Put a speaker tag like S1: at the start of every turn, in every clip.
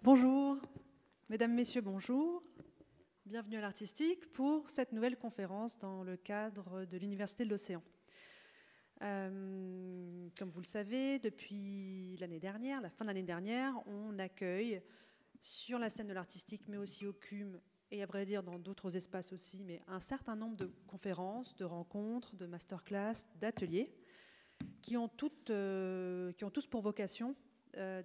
S1: Bonjour, mesdames, messieurs, bonjour. Bienvenue à l'Artistique pour cette nouvelle conférence dans le cadre de l'Université de l'Océan. Comme vous le savez, depuis l'année dernière, la fin de l'année dernière, on accueille sur la scène de l'Artistique, mais aussi au CUM, et à vrai dire dans d'autres espaces aussi, mais un certain nombre de conférences, de rencontres, de masterclass, d'ateliers, qui ont tous pour vocation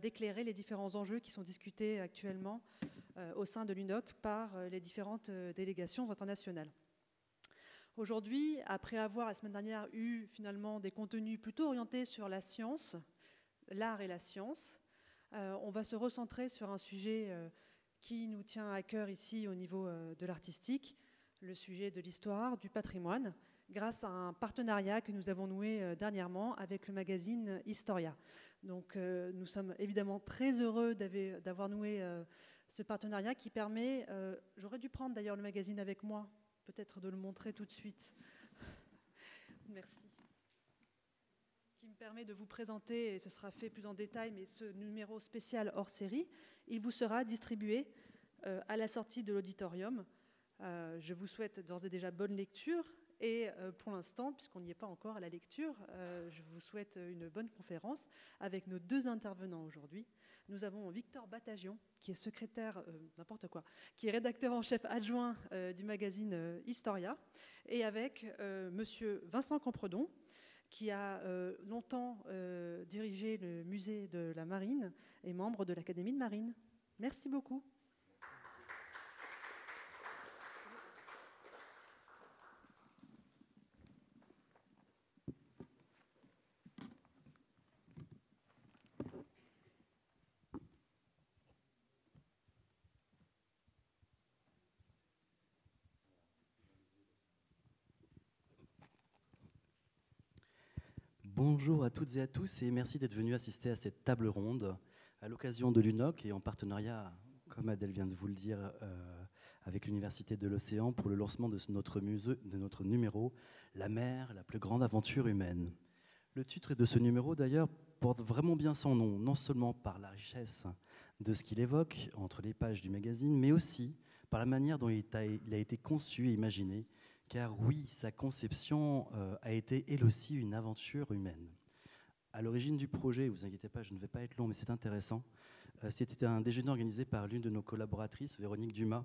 S1: d'éclairer les différents enjeux qui sont discutés actuellement au sein de l'UNOC par les différentes délégations internationales. Aujourd'hui, après avoir la semaine dernière eu finalement des contenus plutôt orientés sur la science, l'art et la science, on va se recentrer sur un sujet qui nous tient à cœur ici au niveau de l'artistique, le sujet de l'histoire, du patrimoine, grâce à un partenariat que nous avons noué dernièrement avec le magazine Historia. Donc nous sommes évidemment très heureux d'avoir noué ce partenariat qui permet, j'aurais dû prendre d'ailleurs le magazine avec moi, peut-être de le montrer tout de suite. Merci. Qui me permet de vous présenter, et ce sera fait plus en détail, mais ce numéro spécial hors série, il vous sera distribué à la sortie de l'auditorium. Je vous souhaite d'ores et déjà bonne lecture. Et pour l'instant, puisqu'on n'y est pas encore à la lecture, je vous souhaite une bonne conférence avec nos deux intervenants aujourd'hui. Nous avons Victor Batagion, qui est secrétaire, qui est rédacteur en chef adjoint du magazine Historia, et avec monsieur Vincent Campredon, qui a longtemps dirigé le musée de la Marine et membre de l'Académie de Marine. Merci beaucoup.
S2: Bonjour à toutes et à tous et merci d'être venus assister à cette table ronde à l'occasion de l'UNOC et en partenariat, comme Adèle vient de vous le dire, avec l'Université de l'Océan pour le lancement de notre numéro « La mer, la plus grande aventure humaine ». Le titre de ce numéro d'ailleurs porte vraiment bien son nom, non seulement par la richesse de ce qu'il évoque entre les pages du magazine, mais aussi par la manière dont il a été conçu et imaginé, car oui, sa conception a été elle aussi une aventure humaine. À l'origine du projet, ne vous inquiétez pas, je ne vais pas être long, mais c'est intéressant, c'était un déjeuner organisé par l'une de nos collaboratrices, Véronique Dumas,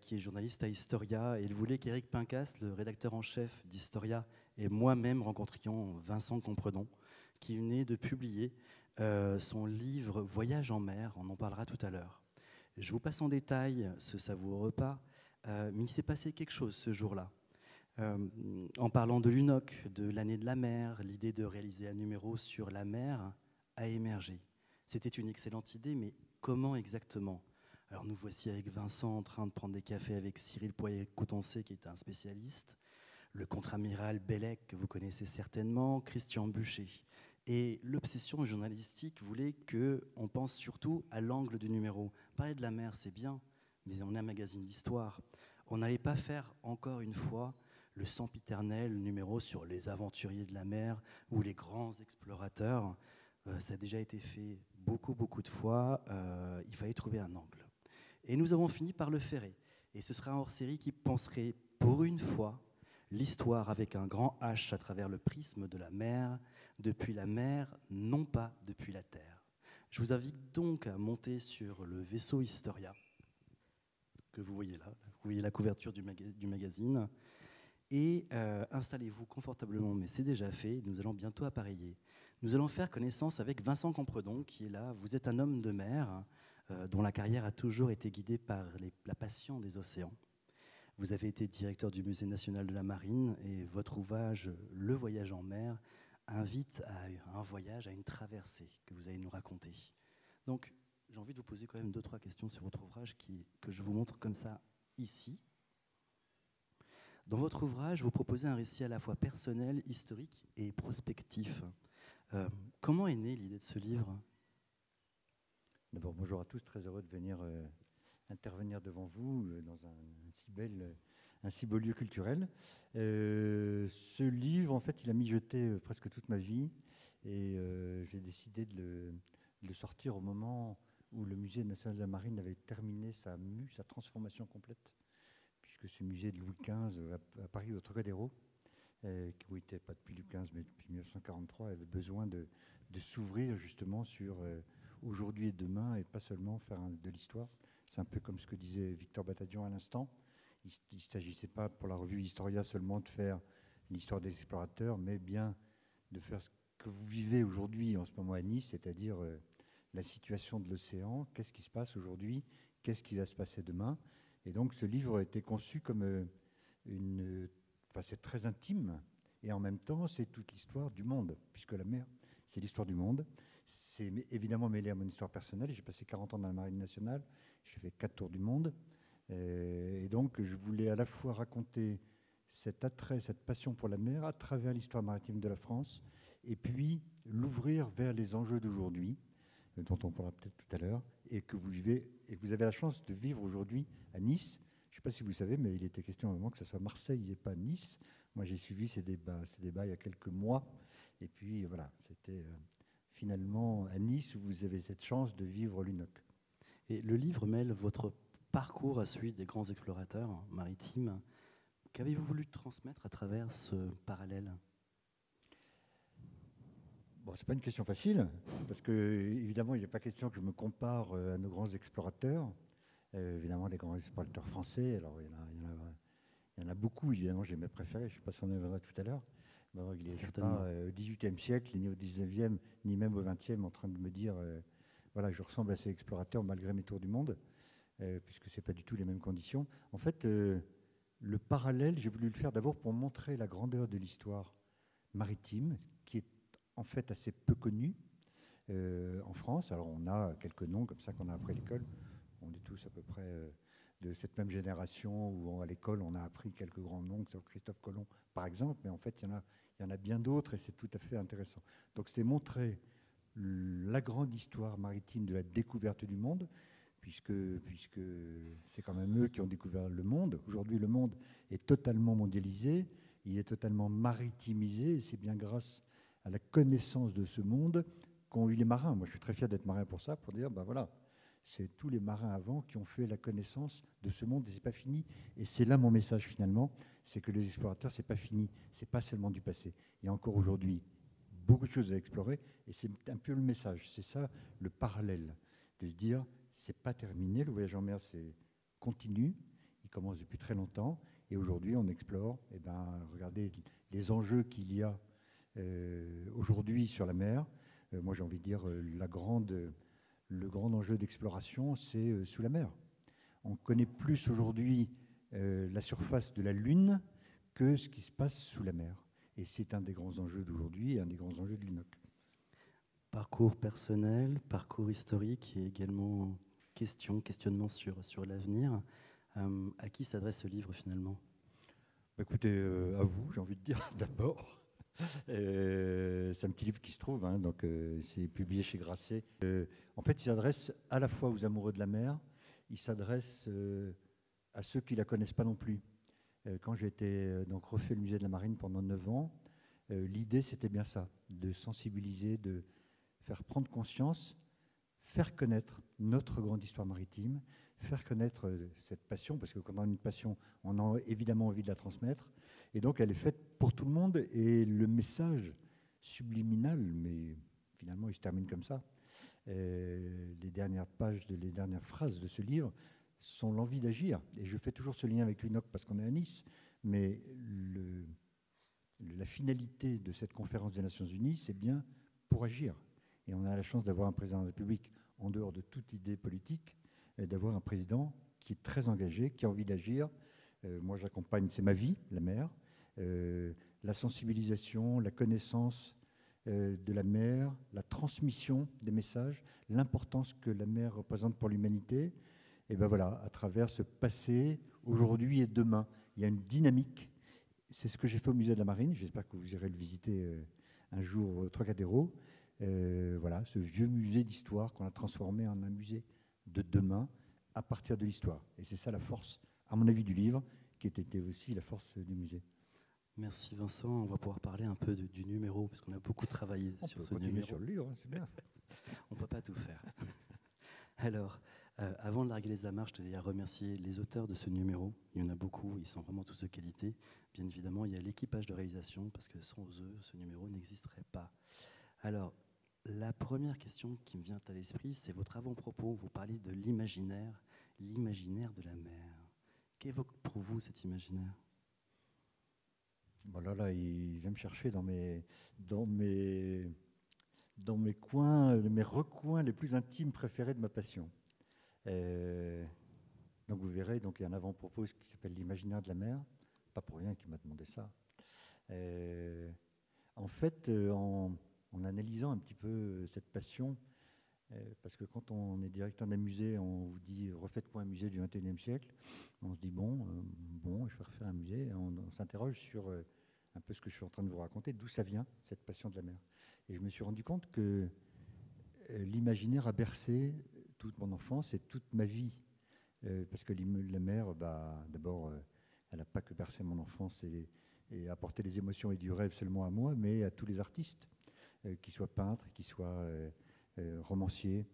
S2: qui est journaliste à Historia, et elle voulait qu'Éric Pincas, le rédacteur en chef d'Historia, et moi-même rencontrions Vincent Campredon, qui venait de publier son livre « Voyage en mer », on en parlera tout à l'heure. Je vous passe en détail ce savoureux repas, mais il s'est passé quelque chose ce jour-là. En parlant de l'UNOC, de l'année de la mer, l'idée de réaliser un numéro sur la mer a émergé. C'était une excellente idée, mais comment exactement ? Alors nous voici avec Vincent en train de prendre des cafés avec Cyril Poirier-Coutancé, qui est un spécialiste, le contre-amiral Bellec, que vous connaissez certainement, Christian Buchet. Et l'obsession journalistique voulait qu'on pense surtout à l'angle du numéro. Parler de la mer, c'est bien, mais on est un magazine d'histoire. On n'allait pas faire, encore une fois, le sempiternel numéro sur les aventuriers de la mer ou les grands explorateurs. Ça a déjà été fait beaucoup de fois. Il fallait trouver un angle. Et nous avons fini par le ferrer. Et ce sera un hors-série qui penserait, pour une fois, l'histoire avec un grand H à travers le prisme de la mer, depuis la mer, non pas depuis la terre. Je vous invite donc à monter sur le vaisseau Historia, que vous voyez là. Vous voyez la couverture du magazine. Et installez-vous confortablement, mais c'est déjà fait. Nous allons bientôt appareiller. Nous allons faire connaissance avec Vincent Campredon, qui est là. Vous êtes un homme de mer, dont la carrière a toujours été guidée par la passion des océans. Vous avez été directeur du Musée national de la Marine et votre ouvrage « Le voyage en mer » invite à un voyage, à une traversée que vous allez nous raconter. Donc, j'ai envie de vous poser quand même 2-3 questions sur votre ouvrage que je vous montre comme ça ici. Dans votre ouvrage, vous proposez un récit à la fois personnel, historique et prospectif. Comment est née l'idée de ce livre ?
S3: D'abord, bonjour à tous, très heureux de venir intervenir devant vous dans un si beau lieu culturel. Ce livre, en fait, il a mijoté presque toute ma vie et j'ai décidé de le sortir au moment où le musée national de la Marine avait terminé sa transformation complète, puisque ce musée de Louis XV à Paris, au Trocadéro, qui n'était pas depuis Louis XV, mais depuis 1943, avait besoin de s'ouvrir justement sur aujourd'hui et demain, et pas seulement faire de l'histoire. C'est un peu comme ce que disait Victor Batadjian à l'instant. Il ne s'agissait pas pour la revue Historia seulement de faire l'histoire des explorateurs, mais bien de faire ce que vous vivez aujourd'hui en ce moment à Nice, c'est-à-dire la situation de l'océan, qu'est-ce qui se passe aujourd'hui, qu'est-ce qui va se passer demain. Et donc ce livre a été conçu comme c'est très intime, et en même temps c'est toute l'histoire du monde, puisque la mer, c'est l'histoire du monde. C'est évidemment mêlé à mon histoire personnelle. J'ai passé 40 ans dans la Marine nationale, j'ai fait 4 tours du monde, et donc je voulais à la fois raconter cet attrait, cette passion pour la mer à travers l'histoire maritime de la France, et puis l'ouvrir vers les enjeux d'aujourd'hui, dont on parlera peut-être tout à l'heure, et que vous vivez, et vous avez la chance de vivre aujourd'hui à Nice. Je ne sais pas si vous savez, mais il était question à un moment que ce soit Marseille et pas Nice. Moi, j'ai suivi ces débats il y a quelques mois, et puis voilà, c'était finalement à Nice où vous avez cette chance de vivre l'UNOC.
S2: Et le livre mêle votre parcours à celui des grands explorateurs maritimes. Qu'avez-vous voulu transmettre à travers ce parallèle ?
S3: Bon, c'est pas une question facile, parce que évidemment, il n'est pas question que je me compare à nos grands explorateurs. Évidemment, les grands explorateurs français, alors il y en a beaucoup, évidemment, j'ai mes préférés, je ne sais pas si on y reviendra tout à l'heure. Il n'est pas au XVIIIe siècle, ni au XIXe, ni même au XXe, en train de me dire, voilà, je ressemble à ces explorateurs malgré mes tours du monde, puisque ce n'est pas du tout les mêmes conditions. En fait, le parallèle, j'ai voulu le faire d'abord pour montrer la grandeur de l'histoire maritime, qui est en fait assez peu connue en France. Alors on a quelques noms comme ça qu'on a appris à l'école. On est tous à peu près de cette même génération où à l'école on a appris quelques grands noms, comme Christophe Colomb par exemple, mais en fait il y en a bien d'autres et c'est tout à fait intéressant. Donc c'était montrer la grande histoire maritime de la découverte du monde, puisque c'est quand même eux qui ont découvert le monde. Aujourd'hui, le monde est totalement mondialisé, il est totalement maritimisé, et c'est bien grâce à la connaissance de ce monde qu'ont eu les marins. Moi, je suis très fier d'être marin pour ça, pour dire, ben voilà, c'est tous les marins avant qui ont fait la connaissance de ce monde, et c'est pas fini. Et c'est là mon message finalement, c'est que les explorateurs, c'est pas fini, c'est pas seulement du passé. Il y a encore aujourd'hui beaucoup de choses à explorer, et c'est un peu le message. C'est ça le parallèle, de se dire, c'est pas terminé, le voyage en mer, c'est continu, il commence depuis très longtemps, et aujourd'hui on explore. Et ben, regardez les enjeux qu'il y a aujourd'hui sur la mer. Moi j'ai envie de dire le grand enjeu d'exploration, c'est sous la mer. On connaît plus aujourd'hui la surface de la Lune que ce qui se passe sous la mer. Et c'est un des grands enjeux d'aujourd'hui et un des grands enjeux de l'UNOC.
S2: Parcours personnel, parcours historique et également questionnement sur l'avenir. À qui s'adresse ce livre finalement ?
S3: Écoutez, à vous, j'ai envie de dire d'abord. C'est un petit livre qui se trouve, hein, donc c'est publié chez Grasset. En fait, il s'adresse à la fois aux amoureux de la mer, il s'adresse à ceux qui ne la connaissent pas non plus. Quand j'ai été donc refait le musée de la Marine pendant 9 ans, l'idée c'était bien ça, de sensibiliser, de faire prendre conscience, faire connaître notre grande histoire maritime, faire connaître cette passion, parce que quand on a une passion, on a évidemment envie de la transmettre. Et donc elle est faite pour tout le monde, et le message subliminal, mais finalement il se termine comme ça. Les dernières pages, les dernières phrases de ce livre sont l'envie d'agir. Et je fais toujours ce lien avec l'UNOC parce qu'on est à Nice, mais la finalité de cette conférence des Nations Unies, c'est bien pour agir. Et on a la chance d'avoir un président de la République en dehors de toute idée politique, et d'avoir un président qui est très engagé, qui a envie d'agir. Moi, j'accompagne, c'est ma vie, la mer, la sensibilisation, la connaissance de la mer, la transmission des messages, l'importance que la mer représente pour l'humanité. Et ben voilà, à travers ce passé, aujourd'hui et demain, il y a une dynamique. C'est ce que j'ai fait au musée de la Marine. J'espère que vous irez le visiter un jour au Trocadéro. Voilà, ce vieux musée d'histoire qu'on a transformé en un musée de demain à partir de l'histoire. Et c'est ça la force, à mon avis, du livre, qui était aussi la force du musée.
S2: Merci Vincent. On va pouvoir parler un peu du numéro, parce qu'on a beaucoup travaillé sur ce numéro.
S3: Sur le livre, c'est bien.
S2: On ne peut pas tout faire. Alors, avant de larguer les amarres, je tenais à remercier les auteurs de ce numéro. Il y en a beaucoup, ils sont vraiment tous de qualité. Bien évidemment, il y a l'équipage de réalisation, parce que sans eux, ce numéro n'existerait pas. Alors, la première question qui me vient à l'esprit, c'est votre avant-propos. Vous parlez de l'imaginaire de la mer. Qu'évoque pour vous cet imaginaire?
S3: Bon, là, il vient me chercher dans mes coins, mes recoins les plus intimes préférés de ma passion. Donc vous verrez, donc il y a un avant-propos qui s'appelle l'imaginaire de la mer. Pas pour rien qu'il m'a demandé ça. En fait, en analysant un petit peu cette passion, parce que quand on est directeur d'un musée, on vous dit refaites-moi un musée du XXIe siècle. On se dit bon, je vais refaire un musée. Et on s'interroge sur un peu ce que je suis en train de vous raconter, d'où ça vient cette passion de la mer. Et je me suis rendu compte que l'imaginaire a bercé toute mon enfance et toute ma vie. Parce que la mer, d'abord, elle n'a pas que bercé mon enfance et apporté des émotions et du rêve seulement à moi, mais à tous les artistes, qu'ils soient peintres, qu'ils soient romanciers,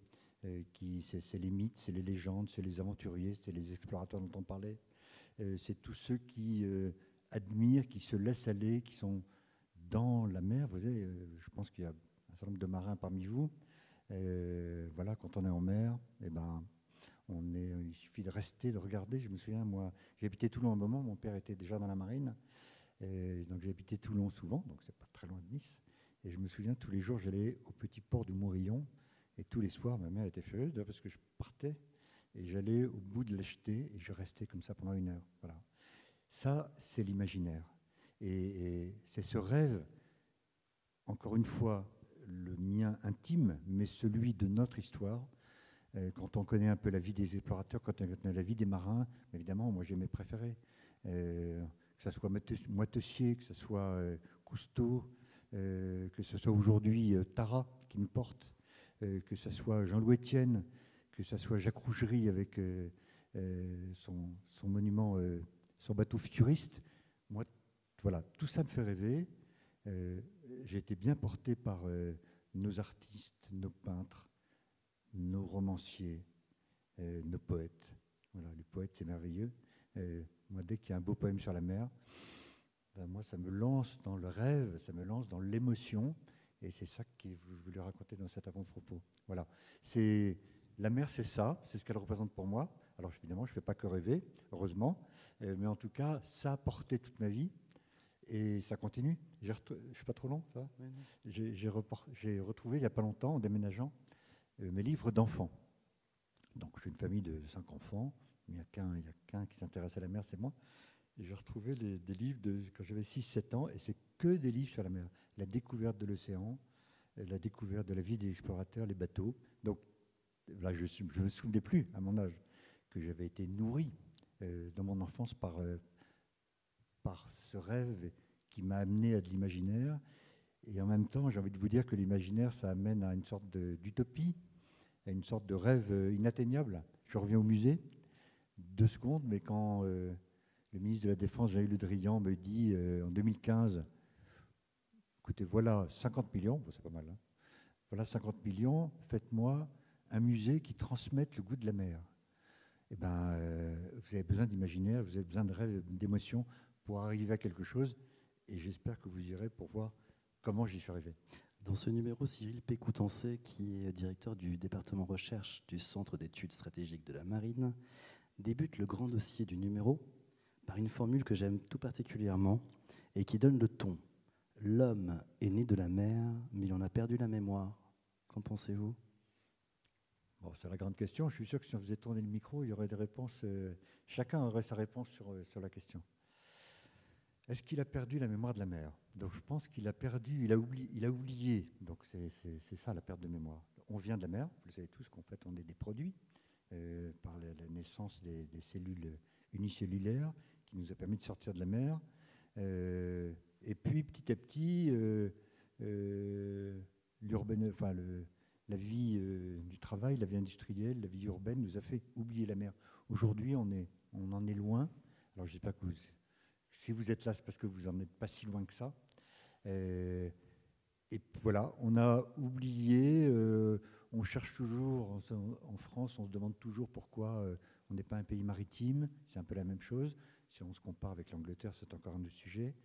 S3: c'est les mythes, c'est les légendes, c'est les aventuriers, c'est les explorateurs dont on parlait, c'est tous ceux qui admirent, qui se laissent aller, qui sont dans la mer. Vous savez, je pense qu'il y a un certain nombre de marins parmi vous. Voilà, quand on est en mer, il suffit de rester, de regarder. Je me souviens, moi, j'ai habité Toulon un moment, mon père était déjà dans la marine, donc j'ai habité Toulon souvent, donc c'est pas très loin de Nice. Et je me souviens, tous les jours, j'allais au petit port du Morillon, et tous les soirs, ma mère était furieuse parce que je partais, et j'allais au bout de la jetée, et je restais comme ça pendant 1 heure. Voilà. Ça, c'est l'imaginaire. Et c'est ce rêve, encore une fois, le mien intime, mais celui de notre histoire. Quand on connaît un peu la vie des explorateurs, quand on connaît la vie des marins, évidemment, moi j'ai mes préférés. Que ce soit Moitessier, que ce soit Cousteau, que ce soit aujourd'hui Tara qui nous porte, que ce soit Jean-Louis Etienne, que ce soit Jacques Rougerie avec son monument, son bateau futuriste. Moi, voilà, tout ça me fait rêver. J'ai été bien porté par nos artistes, nos peintres, nos romanciers, nos poètes. Voilà, les poètes, c'est merveilleux. Moi, dès qu'il y a un beau poème sur la mer, moi, ça me lance dans le rêve, ça me lance dans l'émotion, et c'est ça que vous voulez raconter dans cet avant-propos. Voilà. La mer, c'est ça, c'est ce qu'elle représente pour moi. Alors, évidemment, je ne fais pas que rêver, heureusement, mais en tout cas, ça a porté toute ma vie, et ça continue. Je ne suis pas trop long, ça va? Oui. J'ai retrouvé, il n'y a pas longtemps, en déménageant, mes livres d'enfants. Donc, j'ai une famille de 5 enfants, il n'y a qu'un qui s'intéresse à la mer, c'est moi. Et j'ai retrouvé des livres quand j'avais 6-7 ans, et c'est que des livres sur la mer. La découverte de l'océan, la découverte de la vie des explorateurs, les bateaux. Donc, là, je ne me souvenais plus, à mon âge, que j'avais été nourri dans mon enfance par ce rêve qui m'a amené à de l'imaginaire. Et en même temps, j'ai envie de vous dire que l'imaginaire, ça amène à une sorte d'utopie, à une sorte de rêve inatteignable. Je reviens au musée, 2 secondes, mais quand le ministre de la Défense, Jean-Yves Le Drian, me dit en 2015, écoutez, voilà 50 millions, bon, c'est pas mal, hein, voilà 50 millions, faites-moi un musée qui transmette le goût de la mer. Eh ben, vous avez besoin d'imaginaire, vous avez besoin de rêve, d'émotion pour arriver à quelque chose, et j'espère que vous irez pour voir comment j'y suis arrivé.
S2: Dans ce numéro, Cyril Pécoutancé, qui est directeur du département recherche du Centre d'études stratégiques de la marine, débute le grand dossier du numéro par une formule que j'aime tout particulièrement et qui donne le ton. L'homme est né de la mer, mais il en a perdu la mémoire. Qu'en pensez-vous?
S3: Bon, c'est la grande question. Je suis sûr que si on faisait tourner le micro, il y aurait des réponses. Chacun aurait sa réponse sur la question. Est-ce qu'il a perdu la mémoire de la mer? Donc je pense qu'il a perdu, il a oublié. Donc c'est ça la perte de mémoire. On vient de la mer, vous le savez tous qu'en fait on est des produits par la naissance des cellules unicellulaires qui nous a permis de sortir de la mer. Et puis petit à petit, la vie du travail, la vie industrielle, la vie urbaine nous a fait oublier la mer. Aujourd'hui, on en est loin. Alors j'espère que si vous êtes là, c'est parce que vous n'en êtes pas si loin que ça. Et voilà, on a oublié, on cherche toujours, en France, on se demande toujours pourquoi on n'est pas un pays maritime. C'est un peu la même chose. Si on se compare avec l'Angleterre, c'est encore un autre sujet.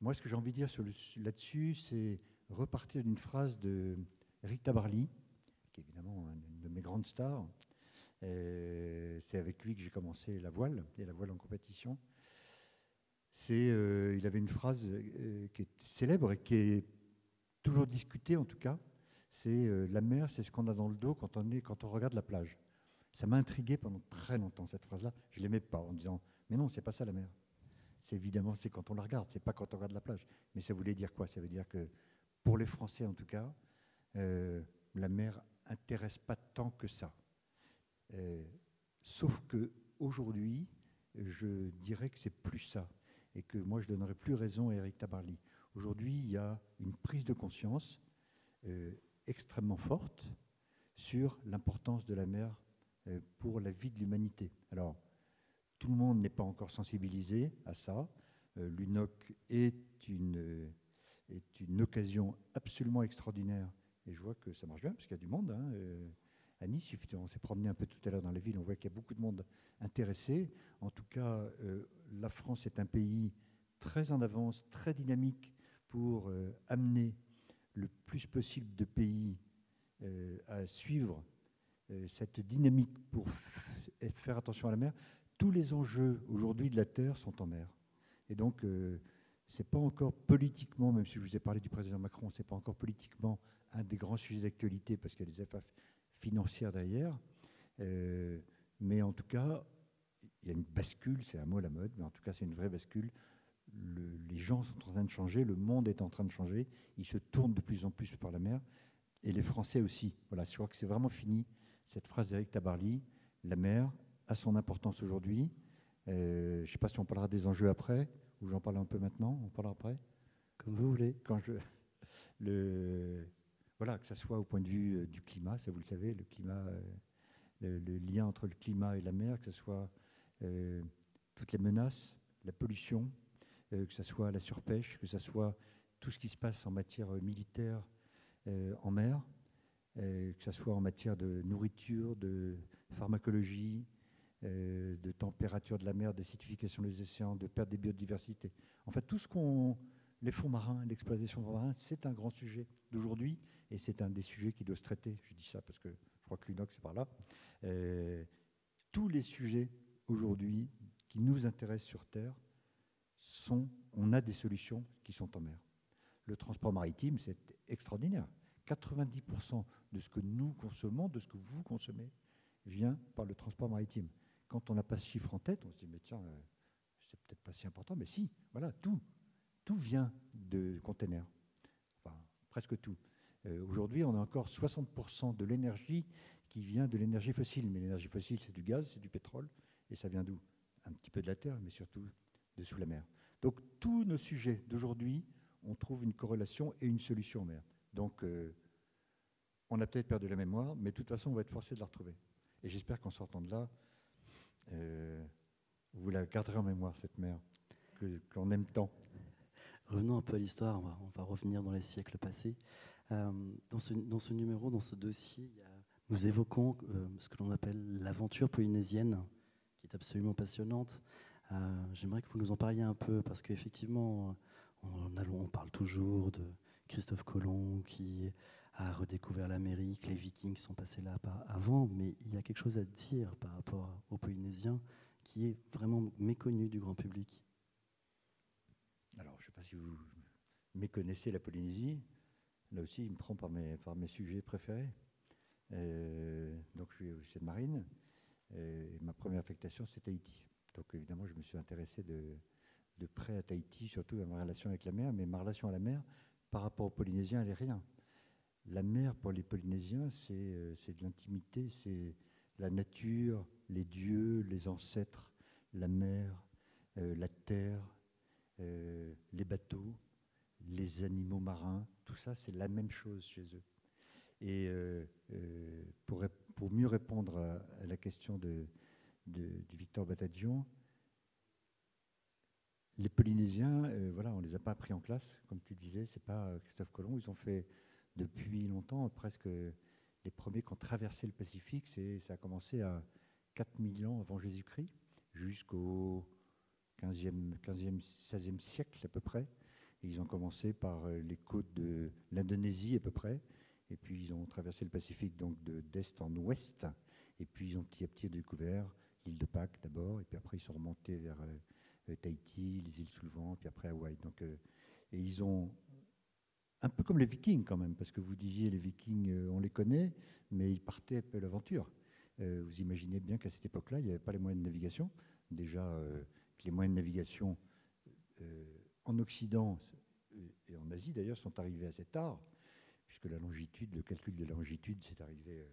S3: Moi, ce que j'ai envie de dire là-dessus, c'est repartir d'une phrase de Eric Tabarly, qui est évidemment une de mes grandes stars. C'est avec lui que j'ai commencé la voile, et la voile en compétition. Il avait une phrase qui est célèbre et qui est toujours discutée en tout cas. C'est la mer, c'est ce qu'on a dans le dos quand on regarde la plage. Ça m'a intrigué pendant très longtemps, cette phrase-là. Je ne l'aimais pas en disant, mais non, c'est pas ça la mer. C'est évidemment, c'est quand on la regarde, c'est pas quand on regarde la plage. Mais ça voulait dire quoi? Ça veut dire que, pour les Français en tout cas, la mer intéresse pas tant que ça. Sauf que aujourd'hui, je dirais que c'est plus ça. Et que moi, je donnerais plus raison à Eric Tabarly. Aujourd'hui, il y a une prise de conscience extrêmement forte sur l'importance de la mer pour la vie de l'humanité. Alors, tout le monde n'est pas encore sensibilisé à ça. L'UNOC est une occasion absolument extraordinaire. Et je vois que ça marche bien, parce qu'il y a du monde. À Nice, on s'est promené un peu tout à l'heure dans la ville, on voit qu'il y a beaucoup de monde intéressé. En tout cas, la France est un pays très en avance, très dynamique pour amener le plus possible de pays à suivre cette dynamique pour faire attention à la mer. Tous les enjeux aujourd'hui de la Terre sont en mer. Et donc, ce n'est pas encore politiquement, même si je vous ai parlé du président Macron, ce n'est pas encore politiquement un des grands sujets d'actualité parce qu'il y a des affaires financières derrière. Mais en tout cas, il y a une bascule, c'est un mot à la mode, mais en tout cas, c'est une vraie bascule. Les gens sont en train de changer, le monde est en train de changer, ils se tournent de plus en plus par la mer, et les Français aussi. Voilà, je crois que c'est vraiment fini, cette phrase d'Éric Tabarly, la mer a son importance aujourd'hui. Je ne sais pas si on parlera des enjeux après, ou j'en parle un peu maintenant, on parlera après.
S2: Comme vous voulez.
S3: Voilà, que ce soit au point de vue du climat, ça vous le savez, le climat, le lien entre le climat et la mer, que ce soit toutes les menaces, la pollution, que ce soit la surpêche, que ce soit tout ce qui se passe en matière militaire en mer, que ce soit en matière de nourriture, de pharmacologie, de température de la mer, d'acidification des océans, de perte des biodiversités. En fait, tout ce les fonds marins, l'exploitation des fonds marins, c'est un grand sujet d'aujourd'hui et c'est un des sujets qui doit se traiter. Je dis ça parce que je crois que l'UNOC, c'est par là. Tous les sujets aujourd'hui qui nous intéressent sur Terre, on a des solutions qui sont en mer. Le transport maritime, c'est extraordinaire. 90% de ce que nous consommons, de ce que vous consommez, vient par le transport maritime. Quand on n'a pas ce chiffre en tête, on se dit, mais tiens, c'est peut-être pas si important, mais si, voilà, tout vient de containers. Enfin, presque tout. Aujourd'hui, on a encore 60% de l'énergie qui vient de l'énergie fossile. Mais l'énergie fossile, c'est du gaz, c'est du pétrole, et ça vient d'où? Un petit peu de la terre, mais surtout de sous la mer. Donc, tous nos sujets d'aujourd'hui, on trouve une corrélation et une solution en mer. Donc, on a peut-être perdu la mémoire, mais de toute façon, on va être forcé de la retrouver. Et j'espère qu'en sortant de là, vous la garderez en mémoire, cette mer, qu'on aime tant.
S2: Revenons un peu à l'histoire, on va revenir dans les siècles passés. Dans ce numéro, dans ce dossier, nous évoquons ce que l'on appelle l'aventure polynésienne, qui est absolument passionnante. J'aimerais que vous nous en parliez un peu, parce qu'effectivement, on parle toujours de Christophe Colomb qui a redécouvert l'Amérique, les Vikings sont passés là avant, mais il y a quelque chose à dire par rapport aux Polynésiens qui est vraiment méconnu du grand public.
S3: Alors, je ne sais pas si vous méconnaissez la Polynésie. Là aussi, il me prend par mes sujets préférés. Donc, je suis officier de marine. Et ma première affectation, c'est Tahiti. Donc, évidemment, je me suis intéressé de près à Tahiti, surtout à ma relation avec la mer. Mais ma relation à la mer, par rapport aux Polynésiens, elle n'est rien. La mer, pour les Polynésiens, c'est de l'intimité, c'est la nature, les dieux, les ancêtres, la mer, la terre, les bateaux, les animaux marins, tout ça, c'est la même chose chez eux. Et pour mieux répondre à la question du Victor Batadjian, les Polynésiens, voilà, on ne les a pas appris en classe, comme tu disais, c'est pas Christophe Colomb. Ils ont fait depuis longtemps, presque les premiers qui ont traversé le Pacifique. Ça a commencé à 4000 ans avant Jésus-Christ, jusqu'au 15e, 16e siècle à peu près. Et ils ont commencé par les côtes de l'Indonésie à peu près. Et puis ils ont traversé le Pacifique donc d'est en ouest. Et puis ils ont petit à petit découvert l'île de Pâques d'abord. Et puis après ils sont remontés vers Tahiti, les îles sous le vent, puis après Hawaï. Donc, et ils ont, un peu comme les Vikings quand même, parce que vous disiez les Vikings, on les connaît, mais ils partaient un peu à l'aventure. Vous imaginez bien qu'à cette époque-là, il n'y avait pas les moyens de navigation. Déjà, que les moyens de navigation en Occident et en Asie d'ailleurs sont arrivés assez tard, puisque la longitude, le calcul de la longitude, c'est arrivé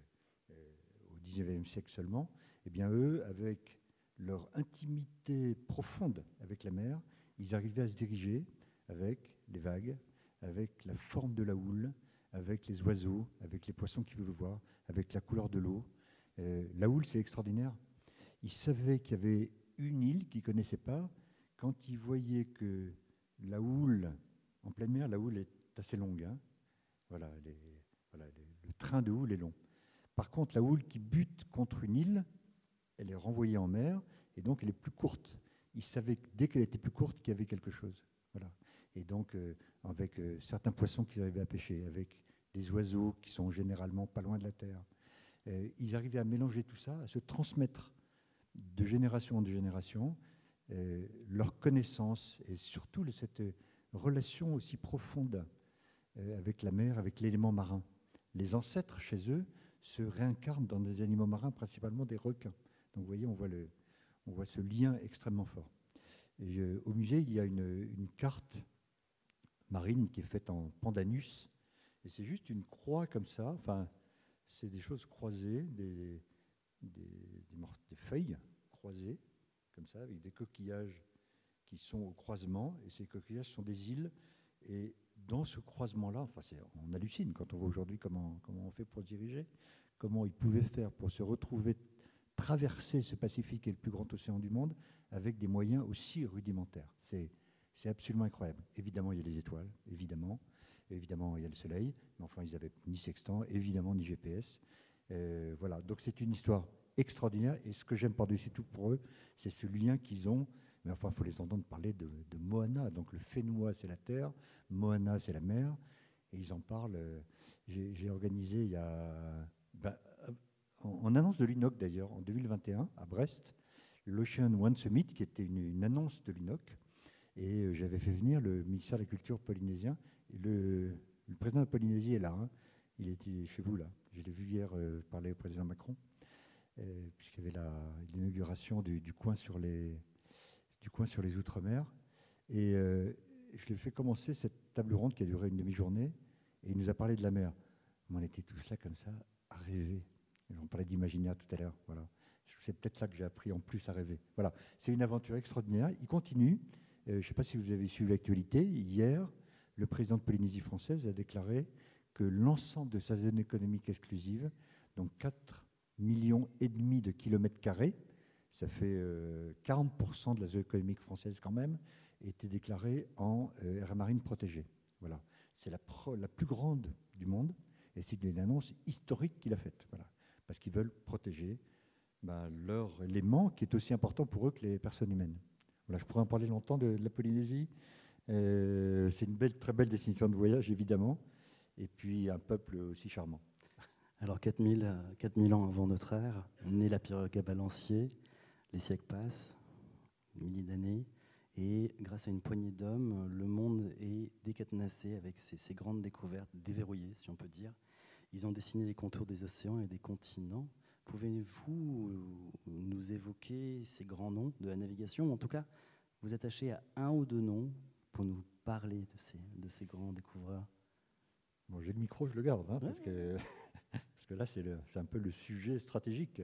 S3: au 19e siècle seulement. Eh bien, eux, avec leur intimité profonde avec la mer, ils arrivaient à se diriger avec les vagues, avec la forme de la houle, avec les oiseaux, avec les poissons qu'ils pouvaient voir, avec la couleur de l'eau. La houle, c'est extraordinaire. Ils savaient qu'il y avait une île qu'ils ne connaissaient pas. Quand ils voyaient que la houle, en pleine mer, la houle est assez longue. Hein. Voilà, le train de houle est long. Par contre, la houle qui bute contre une île, elle est renvoyée en mer, et donc elle est plus courte. Ils savaient que dès qu'elle était plus courte, qu'il y avait quelque chose. Voilà. Et donc, avec certains poissons qu'ils arrivaient à pêcher, avec des oiseaux qui sont généralement pas loin de la terre, ils arrivaient à mélanger tout ça, à se transmettre de génération en génération leur connaissance et surtout cette relation aussi profonde avec la mer, avec l'élément marin. Les ancêtres, chez eux, se réincarnent dans des animaux marins, principalement des requins. Donc vous voyez, on voit ce lien extrêmement fort. Et, au musée, il y a une carte marine qui est faite en pandanus. Et c'est juste une croix comme ça. Enfin, c'est des choses croisées, des feuilles croisées, comme ça, avec des coquillages qui sont au croisement. Et ces coquillages sont des îles. Et dans ce croisement-là, enfin, on hallucine quand on voit aujourd'hui comment on fait pour se diriger, comment ils pouvaient faire pour se retrouver, traverser ce Pacifique qui est le plus grand océan du monde, avec des moyens aussi rudimentaires. C'est absolument incroyable. Évidemment, il y a les étoiles, évidemment. Évidemment, il y a le soleil, mais enfin, ils n'avaient ni sextant, évidemment, ni GPS. Voilà, donc c'est une histoire extraordinaire. Et ce que j'aime par-dessus tout pour eux, c'est ce lien qu'ils ont. Mais enfin, il faut les entendre parler de Moana. Donc le Fénois, c'est la terre, Moana, c'est la mer. Et ils en parlent. J'ai organisé il y a... en annonce de l'UNOC d'ailleurs, en 2021, à Brest, l'Ocean One Summit, qui était une annonce de l'UNOC. Et j'avais fait venir le ministère de la Culture polynésien. Et le président de la Polynésie est là. Hein. Il était chez vous, là. Je l'ai vu hier parler au président Macron, puisqu'il y avait l'inauguration du coin sur les Outre-mer. Et je lui ai fait commencer cette table ronde qui a duré une demi-journée. Et il nous a parlé de la mer. On était tous là comme ça, à rêver. On parlait d'imaginaire tout à l'heure. Voilà. C'est peut-être là que j'ai appris en plus à rêver. Voilà. C'est une aventure extraordinaire. Il continue. Je ne sais pas si vous avez suivi l'actualité. Hier, le président de Polynésie française a déclaré que l'ensemble de sa zone économique exclusive, donc 4,5 millions de kilomètres carrés, ça fait 40% de la zone économique française quand même, était déclarée en aire marine protégée. Voilà. C'est la plus grande du monde, et c'est une annonce historique qu'il a faite. Voilà. Parce qu'ils veulent protéger leur élément qui est aussi important pour eux que les personnes humaines. Voilà, je pourrais en parler longtemps de la Polynésie. C'est une très belle destination de voyage, évidemment, et puis un peuple aussi charmant.
S2: Alors 4000 ans avant notre ère, naît la pirogue à balancier, les siècles passent, milliers d'années, et grâce à une poignée d'hommes, le monde est décadenassé avec ces grandes découvertes, déverrouillées si on peut dire. Ils ont dessiné les contours des océans et des continents. Pouvez-vous nous évoquer ces grands noms de la navigation, en tout cas vous attacher à un ou deux noms pour nous parler de ces grands découvreurs?
S3: Bon, j'ai le micro, je le garde, hein, parce que là, c'est un peu le sujet stratégique.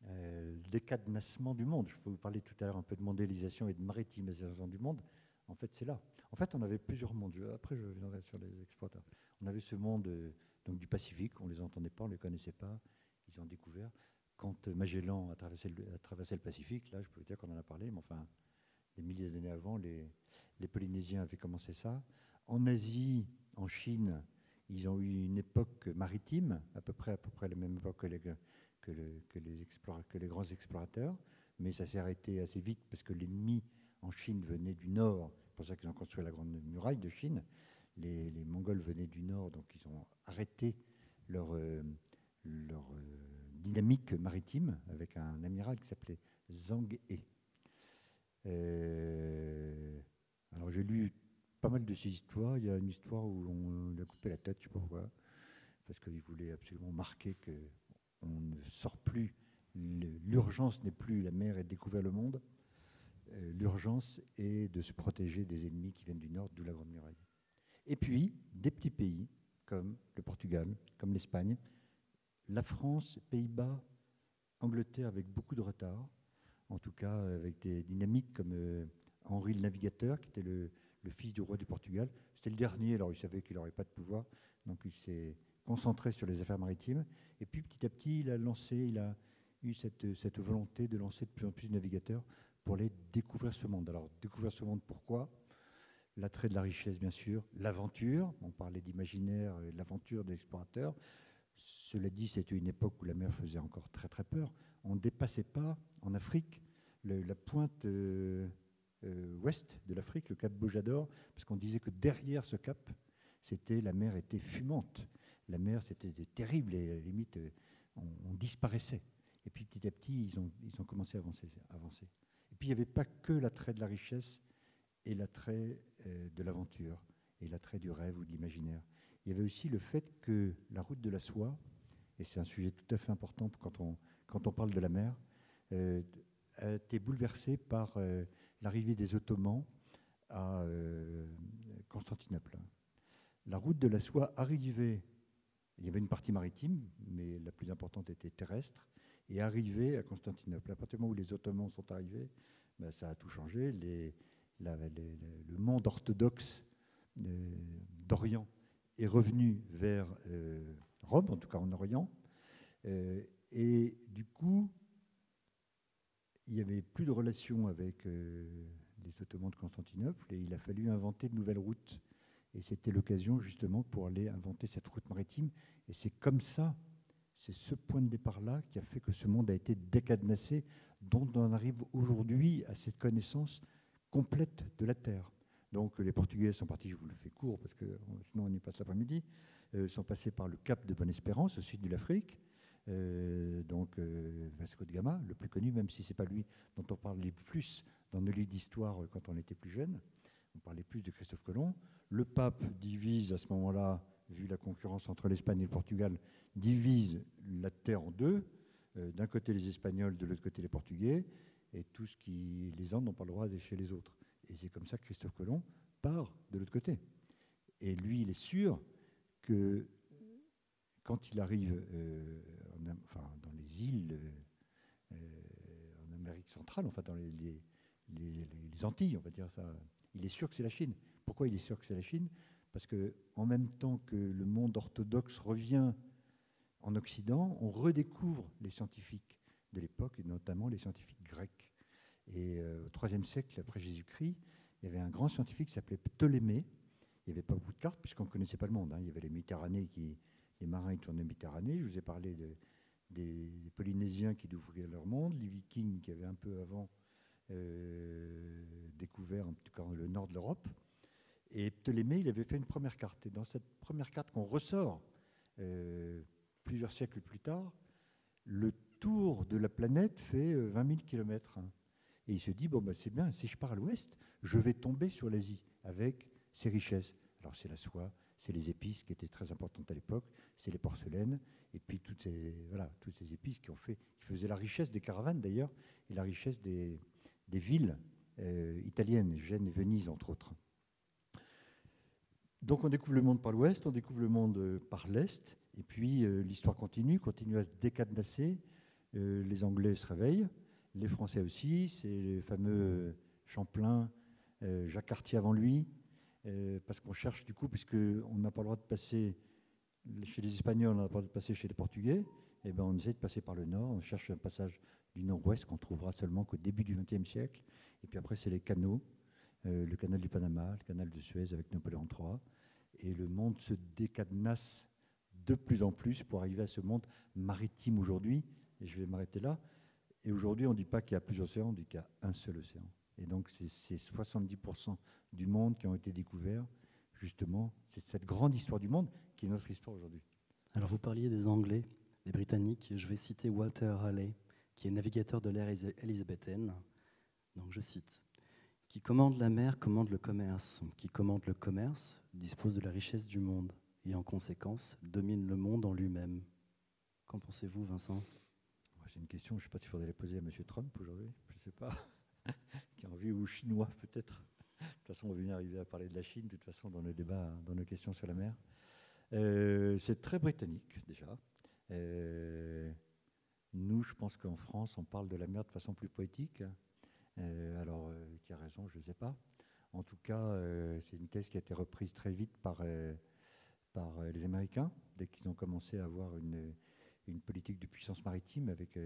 S3: Le décadenassement du monde. Je peux vous parler tout à l'heure un peu de mondialisation et de maritimisation du monde. En fait, c'est là. En fait, on avait plusieurs mondes. Après, je viendrai sur les explorateurs. On avait ce monde donc, du Pacifique, on ne les entendait pas, on ne les connaissait pas. Ils ont découvert. Quand Magellan a traversé le Pacifique, là, je peux vous dire qu'on en a parlé, mais enfin, des milliers d'années avant, les Polynésiens avaient commencé ça. En Asie, en Chine, ils ont eu une époque maritime, à peu près la même époque que les grands explorateurs, mais ça s'est arrêté assez vite parce que l'ennemi en Chine venait du nord. C'est pour ça qu'ils ont construit la grande muraille de Chine. Les Mongols venaient du nord, donc ils ont arrêté leur dynamique maritime avec un amiral qui s'appelait Zhang He. Alors j'ai lu pas mal de ces histoires. Il y a une histoire où on lui a coupé la tête, je ne sais pas pourquoi, parce qu'il voulait absolument marquer qu'on ne sort plus. L'urgence n'est plus la mer et de découvrir le monde. L'urgence est de se protéger des ennemis qui viennent du nord, d'où la Grande Muraille. Et puis, des petits pays comme le Portugal, comme l'Espagne, la France, Pays-Bas, Angleterre avec beaucoup de retard, en tout cas avec des dynamiques comme Henri le Navigateur, qui était le fils du roi du Portugal. C'était le dernier, alors il savait qu'il n'aurait pas de pouvoir, donc il s'est concentré sur les affaires maritimes. Et puis petit à petit, il a eu cette volonté de lancer de plus en plus de navigateurs pour aller découvrir ce monde. Alors découvrir ce monde, pourquoi ? L'attrait de la richesse, bien sûr, l'aventure, on parlait d'imaginaire et de l'aventure des explorateurs. Cela dit, c'était une époque où la mer faisait encore très très peur. On ne dépassait pas, en Afrique, la pointe ouest de l'Afrique, le cap Bojador, parce qu'on disait que derrière ce cap, la mer était fumante. La mer, c'était terrible et à la limite, on disparaissait. Et puis petit à petit, ils ont commencé à avancer. Et puis il n'y avait pas que l'attrait de la richesse et l'attrait de l'aventure et l'attrait du rêve ou de l'imaginaire. Il y avait aussi le fait que la route de la soie, et c'est un sujet tout à fait important quand on parle de la mer, a été bouleversée par l'arrivée des Ottomans à Constantinople. La route de la soie arrivait, il y avait une partie maritime, mais la plus importante était terrestre, et arrivait à Constantinople. À partir du moment où les Ottomans sont arrivés, ben, ça a tout changé. Le monde orthodoxe d'Orient est revenu vers Rome, en tout cas en Orient, et du coup, il n'y avait plus de relation avec les Ottomans de Constantinople, et il a fallu inventer de nouvelles routes. Et c'était l'occasion justement pour aller inventer cette route maritime. Et c'est comme ça, c'est ce point de départ-là qui a fait que ce monde a été décadenassé, dont on arrive aujourd'hui à cette connaissance complète de la Terre. Donc les Portugais sont partis, je vous le fais court parce que sinon on y passe l'après-midi, sont passés par le cap de Bonne-Espérance au sud de l'Afrique. Vasco de Gama, le plus connu, même si ce n'est pas lui dont on parlait plus dans nos livres d'histoire quand on était plus jeune. On parlait plus de Christophe Colomb. Le pape divise à ce moment-là, vu la concurrence entre l'Espagne et le Portugal, divise la terre en deux. D'un côté les Espagnols, de l'autre côté les Portugais. Et tout ce qui les uns n'ont pas le droit d'aller chez les autres. Et c'est comme ça que Christophe Colomb part de l'autre côté. Et lui, il est sûr que quand il arrive dans les îles en Amérique centrale, enfin dans les Antilles, on va dire ça, il est sûr que c'est la Chine. Pourquoi il est sûr que c'est la Chine ? Parce qu'en même temps que le monde orthodoxe revient en Occident, on redécouvre les scientifiques de l'époque, et notamment les scientifiques grecs. Et au IIIe siècle après Jésus-Christ, il y avait un grand scientifique qui s'appelait Ptolémée. Il n'y avait pas beaucoup de cartes puisqu'on ne connaissait pas le monde. Il y avait les Méditerranées, les marins qui tournaient Méditerranée. Je vous ai parlé des Polynésiens qui découvraient leur monde, les Vikings qui avaient un peu avant découvert en tout cas le nord de l'Europe. Et Ptolémée, il avait fait une première carte. Et dans cette première carte qu'on ressort plusieurs siècles plus tard, le tour de la planète fait 20 000 km. Et il se dit, bon, bah, c'est bien, si je pars à l'ouest, je vais tomber sur l'Asie avec ses richesses. Alors c'est la soie, c'est les épices qui étaient très importantes à l'époque, c'est les porcelaines, et puis toutes ces épices qui faisaient la richesse des caravanes d'ailleurs, et la richesse des villes italiennes, Gênes et Venise entre autres. Donc on découvre le monde par l'ouest, on découvre le monde par l'est, et puis l'histoire continue à se décadenasser. Les Anglais se réveillent, les Français aussi, c'est le fameux Champlain, Jacques Cartier avant lui, parce qu'on cherche du coup, puisqu'on n'a pas le droit de passer chez les Espagnols, on n'a pas le droit de passer chez les Portugais, eh ben, on essaie de passer par le nord, on cherche un passage du nord-ouest qu'on trouvera seulement qu'au début du XXe siècle. Et puis après, c'est les canaux, le canal du Panama, le canal de Suez avec Napoléon III. Et le monde se décadenasse de plus en plus pour arriver à ce monde maritime aujourd'hui. Et je vais m'arrêter là. Et aujourd'hui, on ne dit pas qu'il y a plusieurs océans, on dit qu'il y a un seul océan. Et donc, c'est 70% du monde qui ont été découverts. Justement, c'est cette grande histoire du monde qui est notre histoire aujourd'hui.
S2: Alors, vous parliez des Anglais, des Britanniques. Je vais citer Walter Raleigh, qui est navigateur de l'ère élisabéthaine. Donc, je cite: qui commande la mer commande le commerce. Qui commande le commerce dispose de la richesse du monde et en conséquence domine le monde en lui-même. Qu'en pensez-vous, Vincent?
S3: C'est une question, je ne sais pas s'il faudrait la poser à M. Trump aujourd'hui, je ne sais pas, qui a envie, ou chinois peut-être. De toute façon, on va venir arriver à parler de la Chine, de toute façon, dans nos débats, dans nos questions sur la mer. C'est très britannique, déjà. Nous, je pense qu'en France, on parle de la mer de façon plus poétique. Alors, qui a raison, je ne sais pas. En tout cas, c'est une thèse qui a été reprise très vite par les Américains, dès qu'ils ont commencé à avoir une politique de puissance maritime avec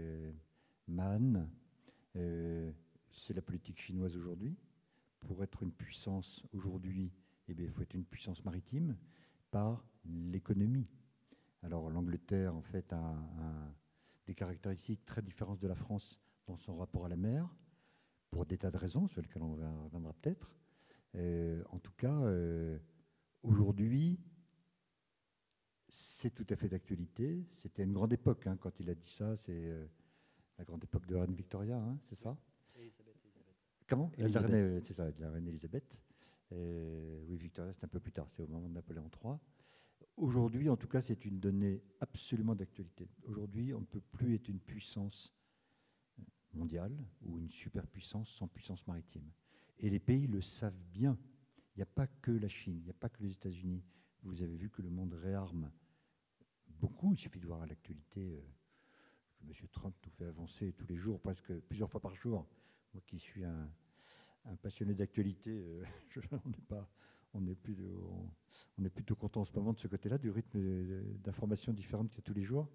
S3: Mahan. C'est la politique chinoise aujourd'hui. Pour être une puissance aujourd'hui, eh bien, il faut être une puissance maritime par l'économie. Alors l'Angleterre, en fait, a des caractéristiques très différentes de la France dans son rapport à la mer, pour des tas de raisons, sur lesquelles on reviendra peut-être. En tout cas, aujourd'hui, c'est tout à fait d'actualité. C'était une grande époque, hein, quand il a dit ça. C'est la grande époque de la reine Victoria, hein, c'est ça? Elisabeth. Comment? C'est ça, de la reine Elisabeth. Oui, Victoria, c'est un peu plus tard, c'est au moment de Napoléon III. Aujourd'hui, en tout cas, c'est une donnée absolument d'actualité. Aujourd'hui, on ne peut plus être une puissance mondiale ou une superpuissance sans puissance maritime. Et les pays le savent bien. Il n'y a pas que la Chine, il n'y a pas que les États-Unis. Vous avez vu que le monde réarme beaucoup. Il suffit de voir à l'actualité que M. Trump nous fait avancer tous les jours, presque plusieurs fois par jour. Moi qui suis un passionné d'actualité, on est plutôt content en ce moment de ce côté-là, du rythme d'informations différentes qu'il y a tous les jours.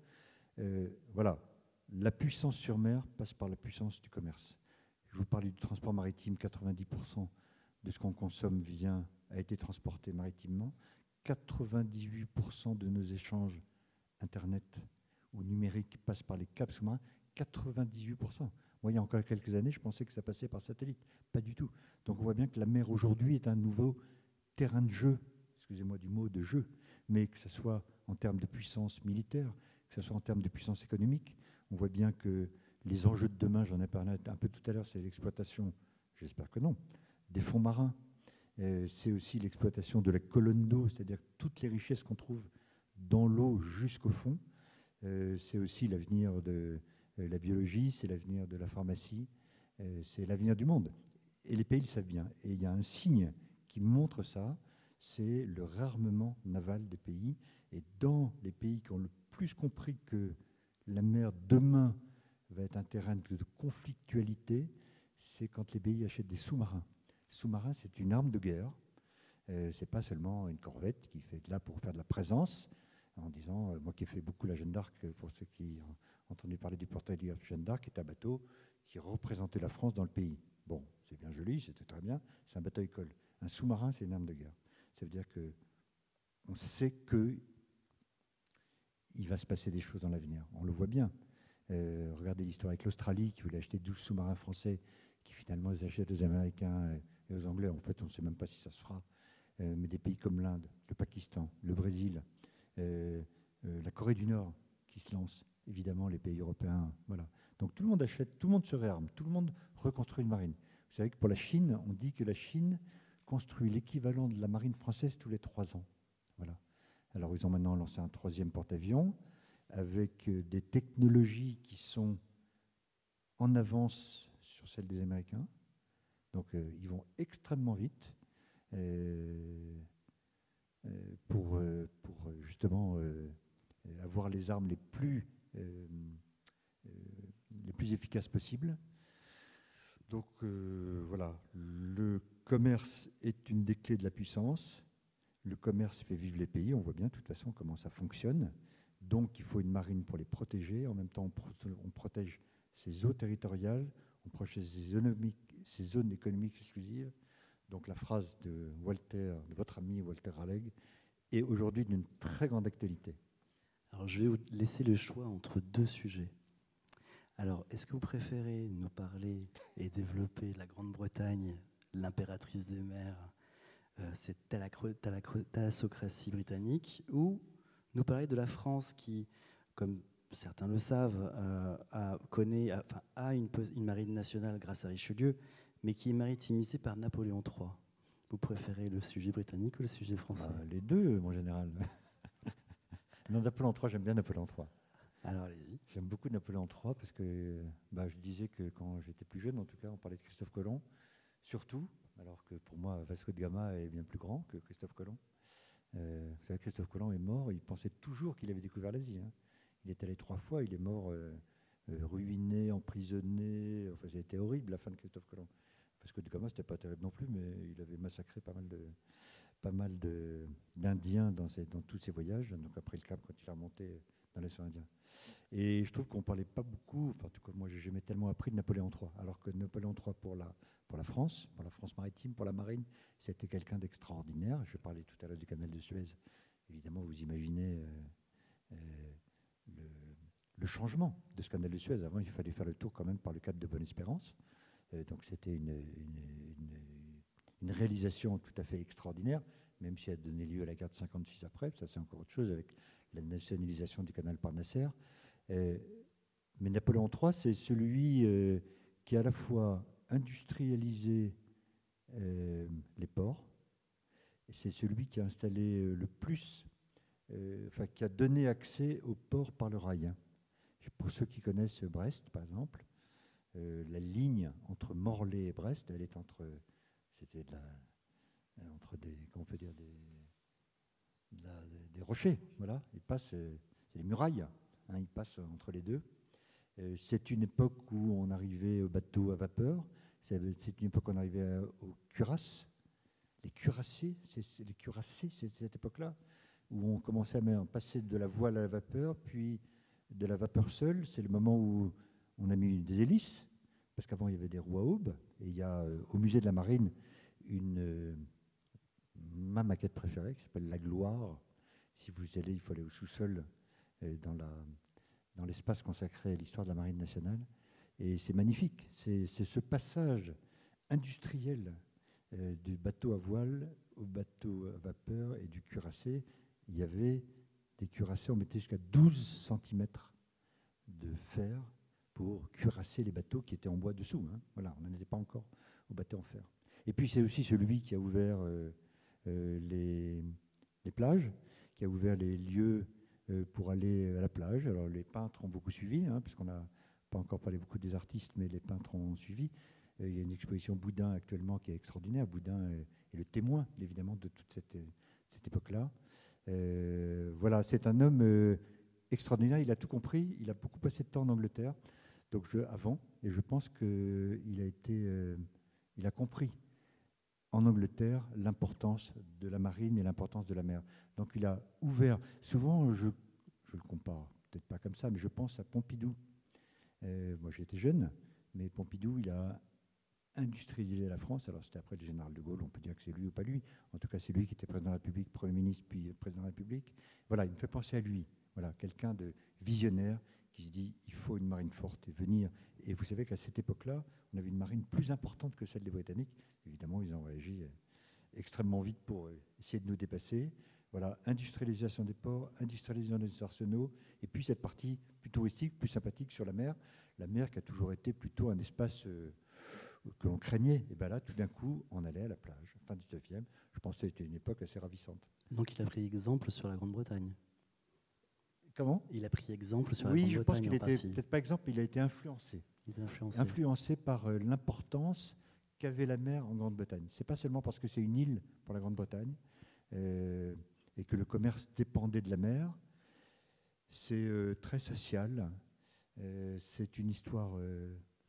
S3: Voilà, la puissance sur mer passe par la puissance du commerce. Je vous parlais du transport maritime, 90% de ce qu'on consomme a été transporté maritimement. 98% de nos échanges Internet ou numériques passent par les câbles sous-marins. 98%. Moi, il y a encore quelques années, je pensais que ça passait par satellite. Pas du tout. Donc on voit bien que la mer aujourd'hui est un nouveau terrain de jeu, excusez-moi du mot de jeu, mais que ce soit en termes de puissance militaire, que ce soit en termes de puissance économique. On voit bien que les enjeux de demain, j'en ai parlé un peu tout à l'heure, c'est l'exploitation, j'espère que non, des fonds marins. C'est aussi l'exploitation de la colonne d'eau, c'est-à-dire toutes les richesses qu'on trouve dans l'eau jusqu'au fond. C'est aussi l'avenir de la biologie, c'est l'avenir de la pharmacie, c'est l'avenir du monde. Et les pays le savent bien. Et il y a un signe qui montre ça, c'est le réarmement naval des pays. Et dans les pays qui ont le plus compris que la mer demain va être un terrain de conflictualité, c'est quand les pays achètent des sous-marins. Sous-marin, c'est une arme de guerre. C'est pas seulement une corvette qui fait là pour faire de la présence, en disant, moi qui ai fait beaucoup la Jeanne d'Arc, pour ceux qui ont entendu parler du portail de Jeanne d'Arc, qui est un bateau qui représentait la France dans le pays. Bon, c'est bien joli, c'était très bien, c'est un bateau-école. Un sous-marin, c'est une arme de guerre. Ça veut dire qu'on sait qu'il va se passer des choses dans l'avenir. On le voit bien. Regardez l'histoire avec l'Australie, qui voulait acheter 12 sous-marins français, qui finalement les achètent aux Américains et aux Anglais. En fait, on ne sait même pas si ça se fera. Mais des pays comme l'Inde, le Pakistan, le Brésil, la Corée du Nord qui se lance, évidemment les pays européens. Voilà. Donc tout le monde achète, tout le monde se réarme, tout le monde reconstruit une marine. Vous savez que pour la Chine, on dit que la Chine construit l'équivalent de la marine française tous les 3 ans. Voilà. Alors ils ont maintenant lancé un 3e porte-avions avec des technologies qui sont en avance sur celles des Américains. Donc ils vont extrêmement vite pour justement avoir les armes les plus efficaces possibles. Donc voilà, le commerce est une des clés de la puissance. Le commerce fait vivre les pays. On voit bien de toute façon comment ça fonctionne. Donc il faut une marine pour les protéger. En même temps, on protège ses eaux territoriales, on protège ses zones économiques exclusives. Donc la phrase de votre ami Walter Raleigh, est aujourd'hui d'une très grande actualité.
S2: Alors, je vais vous laisser le choix entre deux sujets. Alors, est-ce que vous préférez nous parler et développer la Grande-Bretagne, l'impératrice des mers, cette thalassocratie britannique, ou nous parler de la France qui, comme certains le savent, a une marine nationale grâce à Richelieu, mais qui est maritimisée par Napoléon III? Vous préférez le sujet britannique ou le sujet français?
S3: Les deux, mon général. Non, Napoléon III, j'aime bien Napoléon III.
S2: Alors, allez-y.
S3: J'aime beaucoup Napoléon III parce que je disais que quand j'étais plus jeune, en tout cas, on parlait de Christophe Colomb, surtout, alors que pour moi, Vasco de Gama est bien plus grand que Christophe Colomb. Vous savez, Christophe Colomb est mort, il pensait toujours qu'il avait découvert l'Asie. Hein. Il est allé 3 fois, il est mort ruiné, emprisonné. Enfin, ça a été horrible, la fin de Christophe Colomb. Vasco de Gama, c'était pas terrible non plus, mais il avait massacré pas mal d'Indiens dans tous ses voyages, donc après le Cap, quand il a remonté dans l'océan Indien. Et je trouve qu'on ne parlait pas beaucoup, enfin, en tout cas, moi, j'ai jamais tellement appris de Napoléon III, alors que Napoléon III, pour la France maritime, pour la marine, c'était quelqu'un d'extraordinaire. Je parlais tout à l'heure du canal de Suez. Évidemment, vous imaginez le changement de ce canal de Suez. Avant, il fallait faire le tour quand même par le cap de Bonne-Espérance. Donc, c'était une réalisation tout à fait extraordinaire, même si elle a donné lieu à la guerre de 56 après. Ça, c'est encore autre chose avec la nationalisation du canal par Nasser. Mais Napoléon III, c'est celui qui a à la fois industrialisé les ports, et c'est celui qui a installé le plus, qui a donné accès aux ports par le rail. Pour ceux qui connaissent Brest, par exemple, la ligne entre Morlaix et Brest, elle est entre des rochers. Voilà, c'est des murailles. Hein, il passe entre les deux. C'est une époque où on arrivait au bateau à vapeur. C'est une époque où on arrivait aux cuirasses. Les cuirassés, c'est cette époque-là où on commençait à passer de la voile à la vapeur, puis de la vapeur seule. C'est le moment où on a mis des hélices, parce qu'avant il y avait des roues à aubes. Et il y a au musée de la Marine ma maquette préférée qui s'appelle La Gloire. Si vous allez, il faut aller au sous-sol dans l'espace consacré à l'histoire de la Marine nationale. Et c'est magnifique. C'est ce passage industriel du bateau à voile au bateau à vapeur et du cuirassé. Il y avait des cuirassés, on mettait jusqu'à 12 cm de fer pour cuirasser les bateaux qui étaient en bois dessous. Hein. Voilà, on n'en était pas encore au bateau en fer. Et puis c'est aussi celui qui a ouvert les plages, qui a ouvert les lieux pour aller à la plage. Alors les peintres ont beaucoup suivi, hein, puisqu'on n'a pas encore parlé beaucoup des artistes, mais les peintres ont suivi. Il y a une exposition Boudin actuellement qui est extraordinaire. Boudin est le témoin, évidemment, de toute cette époque-là. Voilà, c'est un homme extraordinaire. Il a tout compris. Il a beaucoup passé de temps en Angleterre, et je pense qu'il a compris en Angleterre l'importance de la marine et l'importance de la mer. Donc il a ouvert. Souvent, je le compare, peut-être pas comme ça, mais je pense à Pompidou. Moi, j'étais jeune, mais Pompidou, il a industrialisé la France. Alors, c'était après le général de Gaulle, on peut dire que c'est lui ou pas lui. En tout cas, c'est lui qui était président de la République, Premier ministre, puis président de la République. Voilà, il me fait penser à lui. Voilà, quelqu'un de visionnaire qui se dit il faut une marine forte et venir. Et vous savez qu'à cette époque-là, on avait une marine plus importante que celle des Britanniques. Évidemment, ils ont réagi extrêmement vite pour essayer de nous dépasser. Voilà, industrialisation des ports, industrialisation des arsenaux, et puis cette partie plus touristique, plus sympathique sur la mer qui a toujours été plutôt un espace que l'on craignait. Et bien là, tout d'un coup, on allait à la plage, fin du 19e. Je pense que c'était une époque assez ravissante.
S2: Donc il a pris exemple sur la Grande-Bretagne.
S3: Comment ?
S2: Il a pris exemple sur la Grande-Bretagne.
S3: Oui, je pense qu'il était peut-être pas exemple, il a été influencé. Influencé par l'importance qu'avait la mer en Grande-Bretagne. C'est pas seulement parce que c'est une île pour la Grande-Bretagne et que le commerce dépendait de la mer. C'est très social. C'est une histoire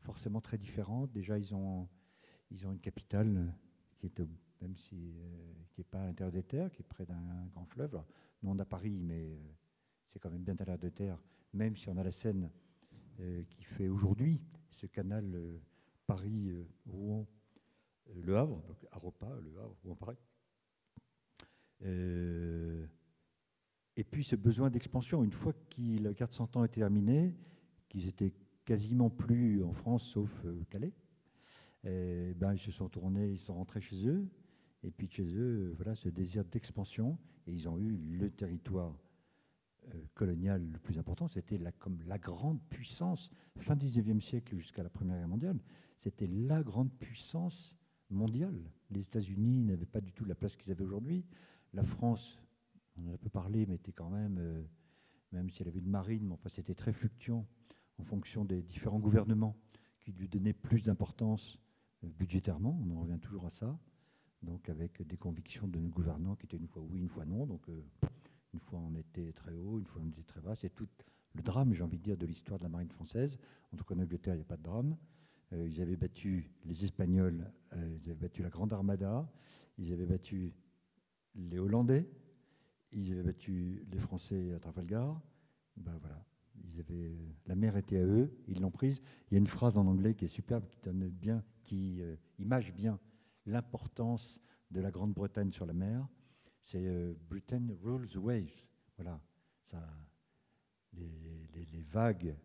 S3: forcément très différente. Déjà, ils ont une capitale qui est, même si qui n'est pas à l'intérieur des terres, qui est près d'un grand fleuve. Alors, nous, on a Paris, mais c'est quand même bien à l'air de terre, même si on a la Seine qui fait aujourd'hui ce canal Paris-Rouen, Le Havre, donc Aropa, Le Havre, Rouen-Paris. Et puis ce besoin d'expansion, une fois que la guerre de 100 ans est terminée, qu'ils étaient quasiment plus en France, sauf Calais, ils se sont tournés, ils sont rentrés chez eux, et puis chez eux, voilà, ce désir d'expansion, et ils ont eu le territoire colonial le plus important, c'était comme la grande puissance, fin du XIXe siècle jusqu'à la Première Guerre mondiale, c'était la grande puissance mondiale. Les États-Unis n'avaient pas du tout la place qu'ils avaient aujourd'hui. La France, on en a peu parlé, mais était quand même, même si elle avait une marine, mais enfin, c'était très fluctuant en fonction des différents gouvernements qui lui donnaient plus d'importance budgétairement. On en revient toujours à ça. Donc avec des convictions de nos gouvernants qui étaient une fois oui, une fois non. Donc une fois on était très haut, une fois on était très bas. C'est tout le drame, j'ai envie de dire, de l'histoire de la marine française. En tout cas en Angleterre, il n'y a pas de drame. Ils avaient battu les Espagnols, ils avaient battu la Grande Armada, ils avaient battu les Hollandais, ils avaient battu les Français à Trafalgar. Ben voilà, la mer était à eux, ils l'ont prise. Il y a une phrase en anglais qui est superbe, qui donne bien, qui image bien l'importance de la Grande-Bretagne sur la mer. C'est Britain rules the waves. Voilà, ça, les vagues,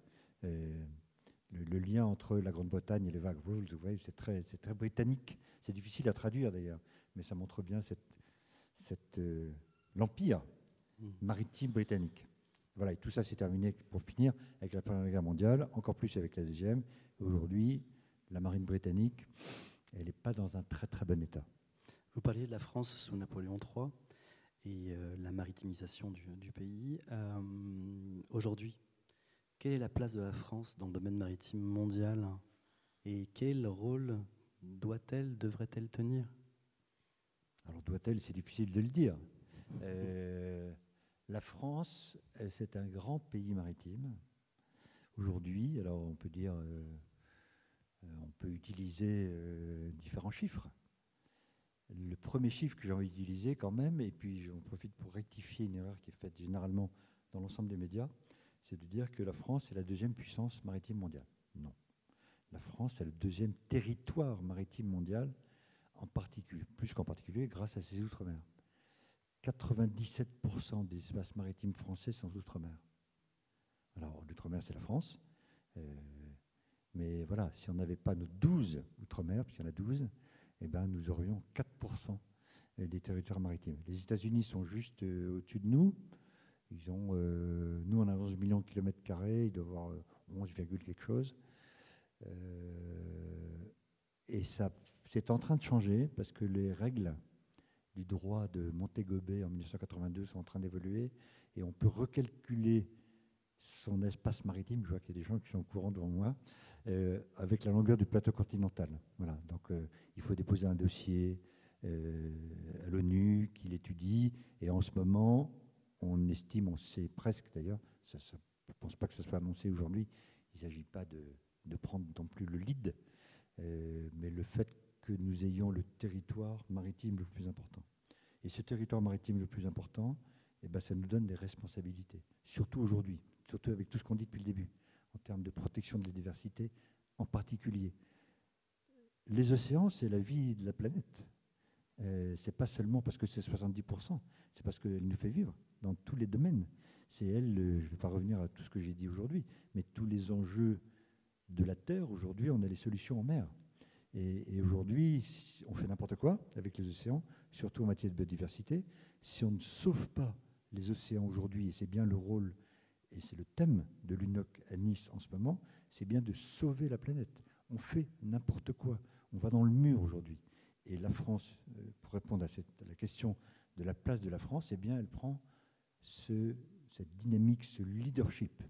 S3: le lien entre la Grande-Bretagne et les vagues rules the waves, c'est très britannique. C'est difficile à traduire d'ailleurs, mais ça montre bien l'empire maritime britannique. Voilà, et tout ça s'est terminé, pour finir, avec la Première Guerre mondiale, encore plus avec la Deuxième. Aujourd'hui, la marine britannique, elle n'est pas dans un très très bon état.
S2: Vous parliez de la France sous Napoléon III et la maritimisation du pays. Aujourd'hui, quelle est la place de la France dans le domaine maritime mondial et quel rôle doit-elle, devrait-elle tenir?
S3: Alors doit-elle, c'est difficile de le dire. La France, c'est un grand pays maritime. Aujourd'hui, alors on peut dire, on peut utiliser différents chiffres. Le premier chiffre que j'ai envie d'utiliser quand même, et puis j'en profite pour rectifier une erreur qui est faite généralement dans l'ensemble des médias, c'est de dire que la France est la deuxième puissance maritime mondiale. Non. La France est le deuxième territoire maritime mondial, en particulier, plus qu'en particulier grâce à ses outre-mer. 97% des espaces maritimes français sont outre-mer. Alors, l'outre-mer, c'est la France. Mais voilà, si on n'avait pas nos 12 outre-mer, puisqu'il y en a 12, eh ben, nous aurions 4% des territoires maritimes. Les États-Unis sont juste au-dessus de nous. Nous, on a 11 millions de kilomètres carrés, ils doivent avoir 11, quelque chose. Et ça, c'est en train de changer parce que les règles du droit de Montego Bay en 1982 sont en train d'évoluer et on peut recalculer son espace maritime, je vois qu'il y a des gens qui sont au courant devant moi, avec la longueur du plateau continental. Voilà. Donc il faut déposer un dossier à l'ONU qui l'étudie et en ce moment on estime, on sait presque d'ailleurs, je ne pense pas que ça soit annoncé aujourd'hui, il ne s'agit pas de prendre non plus le lead, mais le fait que nous ayons le territoire maritime le plus important. Et ce territoire maritime le plus important, eh ben, ça nous donne des responsabilités, surtout aujourd'hui, surtout avec tout ce qu'on dit depuis le début, en termes de protection de la diversité en particulier. Les océans, c'est la vie de la planète. C'est pas seulement parce que c'est 70%, c'est parce qu'elle nous fait vivre dans tous les domaines. C'est elle, je ne vais pas revenir à tout ce que j'ai dit aujourd'hui, mais tous les enjeux de la Terre, aujourd'hui, on a les solutions en mer. Et aujourd'hui, on fait n'importe quoi avec les océans, surtout en matière de biodiversité. Si on ne sauve pas les océans aujourd'hui, et c'est bien le rôle, et c'est le thème de l'UNOC à Nice en ce moment, c'est bien de sauver la planète. On fait n'importe quoi. On va dans le mur aujourd'hui. Et la France, pour répondre à la question de la place de la France, eh bien, elle prend cette dynamique, ce leadership.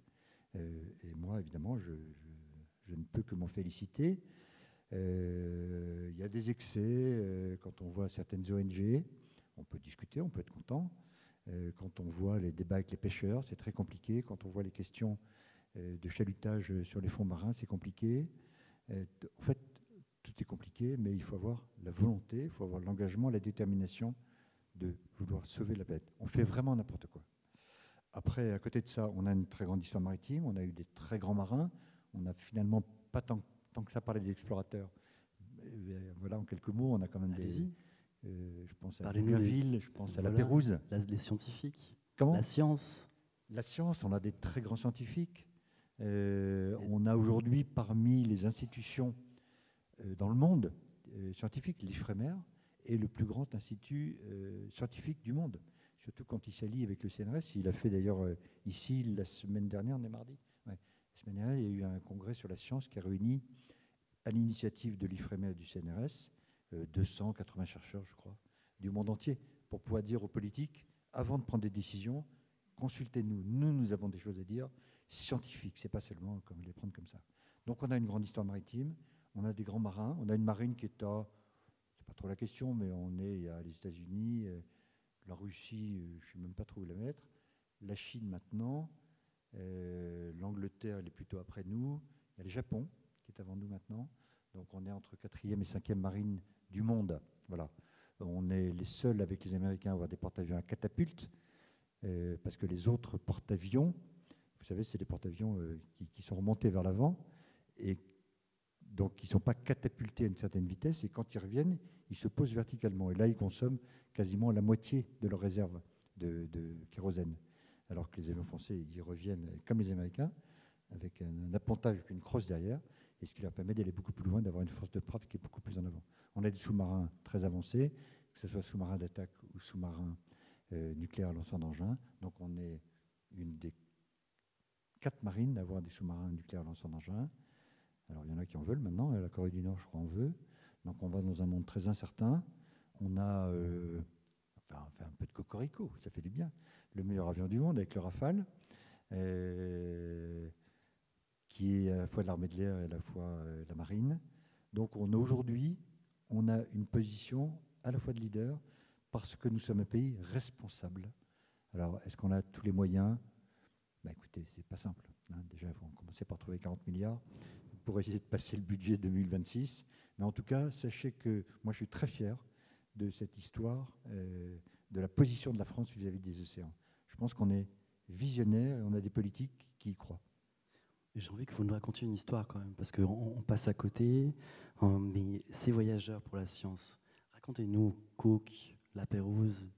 S3: Et moi, évidemment, je ne peux que m'en féliciter. Il y a des excès quand on voit certaines ONG, on peut discuter, on peut être content. Quand on voit les débats avec les pêcheurs, c'est très compliqué. Quand on voit les questions de chalutage sur les fonds marins, c'est compliqué. En fait, tout est compliqué, mais il faut avoir la volonté, il faut avoir l'engagement, la détermination de vouloir sauver la planète. On fait vraiment n'importe quoi. Après, à côté de ça, on a une très grande histoire maritime, on a eu des très grands marins, on n'a finalement pas tant que ça parlé des explorateurs. Voilà, en quelques mots, on a quand même
S2: Allez-y.
S3: je pense à
S2: Parlez-nous
S3: Bougainville, je pense à la
S2: voilà,
S3: Pérouse.
S2: les scientifiques,
S3: Comment?
S2: la science.
S3: La science, on a des très grands scientifiques. On a aujourd'hui parmi les institutions dans le monde scientifique, l'IFREMER est le plus grand institut scientifique du monde. Surtout quand il s'allie avec le CNRS. Il a fait d'ailleurs ici la semaine dernière, on est mardi. Ouais. La semaine dernière, il y a eu un congrès sur la science qui a réuni, à l'initiative de l'IFREMER et du CNRS, 280 chercheurs, je crois, du monde entier, pour pouvoir dire aux politiques, avant de prendre des décisions, consultez-nous. Nous avons des choses à dire scientifiques. C'est pas seulement comme les prendre comme ça. Donc on a une grande histoire maritime, on a des grands marins, on a une marine qui est à, c'est pas trop la question, mais on est, il y a les États-Unis, la Russie, je ne sais même pas trop où la mettre, la Chine maintenant, l'Angleterre, elle est plutôt après nous, il y a le Japon qui est avant nous maintenant, donc on est entre 4e et 5e marine du monde. Voilà. On est les seuls avec les Américains à avoir des porte-avions à catapulte, parce que les autres porte-avions, vous savez, c'est des porte-avions qui sont remontés vers l'avant, et donc ils ne sont pas catapultés à une certaine vitesse, et quand ils reviennent, ils se posent verticalement. Et là, ils consomment quasiment la moitié de leur réserve de kérosène. Alors que les avions français, ils reviennent comme les Américains, avec un appontage, avec une crosse derrière, et ce qui leur permet d'aller beaucoup plus loin, d'avoir une force de frappe qui est beaucoup plus en avant. On a des sous-marins très avancés, que ce soit sous-marins d'attaque ou sous-marins nucléaires lanceurs d'engins. Donc on est une des 4 marines à avoir des sous-marins nucléaires lanceurs d'engins. Alors il y en a qui en veulent maintenant, la Corée du Nord, je crois, en veut. Donc on va dans un monde très incertain. On a on fait un peu de cocorico, ça fait du bien. Le meilleur avion du monde avec le Rafale, qui est à la fois de l'armée de l'air et à la fois de la marine. Donc aujourd'hui, on a une position à la fois de leader parce que nous sommes un pays responsable. Alors est-ce qu'on a tous les moyens? Écoutez, c'est pas simple. Déjà, il faut commencer par trouver 40 milliards pour essayer de passer le budget 2026. Mais en tout cas, sachez que moi, je suis très fier de cette histoire, de la position de la France vis-à-vis des océans. Je pense qu'on est visionnaire et on a des politiques qui y croient.
S2: J'ai envie que vous nous racontiez une histoire quand même, parce qu'on passe à côté, mais ces voyageurs pour la science, racontez-nous Cook, la Pérouse,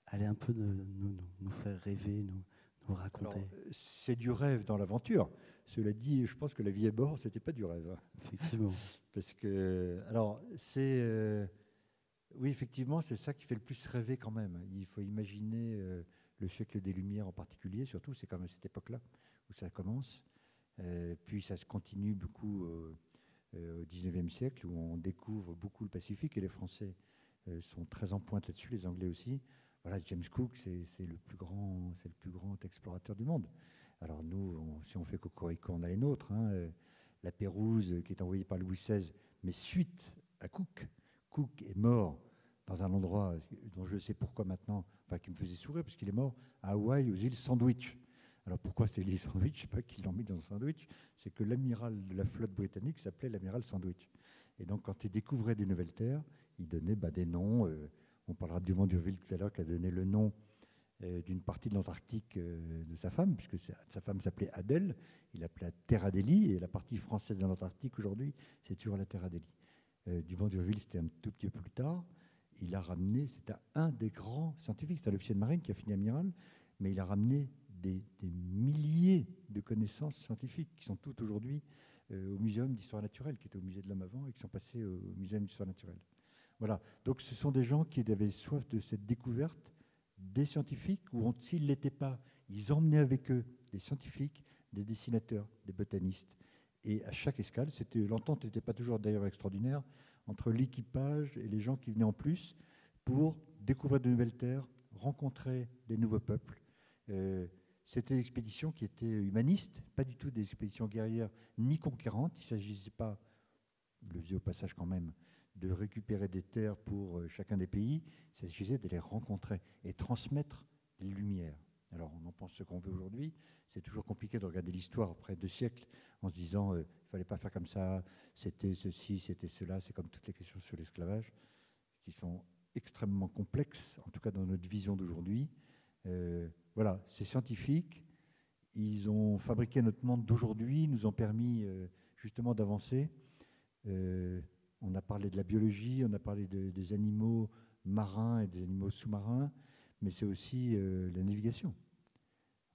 S2: allez un peu nous faire rêver, nous raconter.
S3: C'est du rêve dans l'aventure. Cela dit, je pense que la vie à bord, c'était pas du rêve.
S2: Effectivement.
S3: Parce que, alors, c'est... oui, effectivement, c'est ça qui fait le plus rêver quand même. Il faut imaginer le siècle des Lumières en particulier, surtout, c'est quand même cette époque-là où ça commence. Puis ça se continue beaucoup au XIXe siècle, où on découvre beaucoup le Pacifique, et les Français sont très en pointe là-dessus, les Anglais aussi. Voilà, James Cook, c'est le plus grand explorateur du monde. Alors nous, si on fait Cocorico, on a les nôtres. La Pérouse, qui est envoyée par Louis XVI, mais suite à Cook. Cook est mort dans un endroit dont je sais pourquoi maintenant, enfin qui me faisait sourire, parce qu'il est mort à Hawaï, aux îles Sandwich. Alors pourquoi c'est l'île Sandwich? Je ne sais pas qui l'ont mis dans un sandwich. C'est que l'amiral de la flotte britannique s'appelait l'amiral Sandwich. Et donc quand il découvrait des nouvelles terres, il donnait des noms. On parlera du Dumont-d'Urville tout à l'heure, qui a donné le nom d'une partie de l'Antarctique de sa femme, puisque sa femme s'appelait Adèle. Il appelait la Terre Adélie, et la partie française de l'Antarctique aujourd'hui, c'est toujours la Terre Adélie. Dumont-d'Urville, c'était un tout petit peu plus tard. Il a ramené, c'était un des grands scientifiques, c'était un officier de marine qui a fini amiral, mais il a ramené des milliers de connaissances scientifiques qui sont toutes aujourd'hui au Muséum d'histoire naturelle, qui était au Musée de l'Homme avant et qui sont passées au Muséum d'histoire naturelle. Voilà. Donc ce sont des gens qui avaient soif de cette découverte, des scientifiques, ou s'ils ne l'étaient pas, ils emmenaient avec eux des scientifiques, des dessinateurs, des botanistes. Et à chaque escale, l'entente n'était pas toujours d'ailleurs extraordinaire entre l'équipage et les gens qui venaient en plus pour découvrir de nouvelles terres, rencontrer des nouveaux peuples. C'était des expéditions qui étaient humanistes, pas du tout des expéditions guerrières ni conquérantes. Il ne s'agissait pas, je le faisais au passage quand même, de récupérer des terres pour chacun des pays. Il s'agissait de les rencontrer et transmettre les lumières. Alors on en pense ce qu'on veut aujourd'hui. C'est toujours compliqué de regarder l'histoire après 2 siècles en se disant il ne fallait pas faire comme ça, c'était ceci, c'était cela. C'est comme toutes les questions sur l'esclavage qui sont extrêmement complexes, en tout cas dans notre vision d'aujourd'hui. Voilà, c'est scientifique. Ils ont fabriqué notre monde d'aujourd'hui, nous ont permis justement d'avancer. On a parlé de la biologie, on a parlé des animaux marins et des animaux sous-marins, mais c'est aussi la navigation.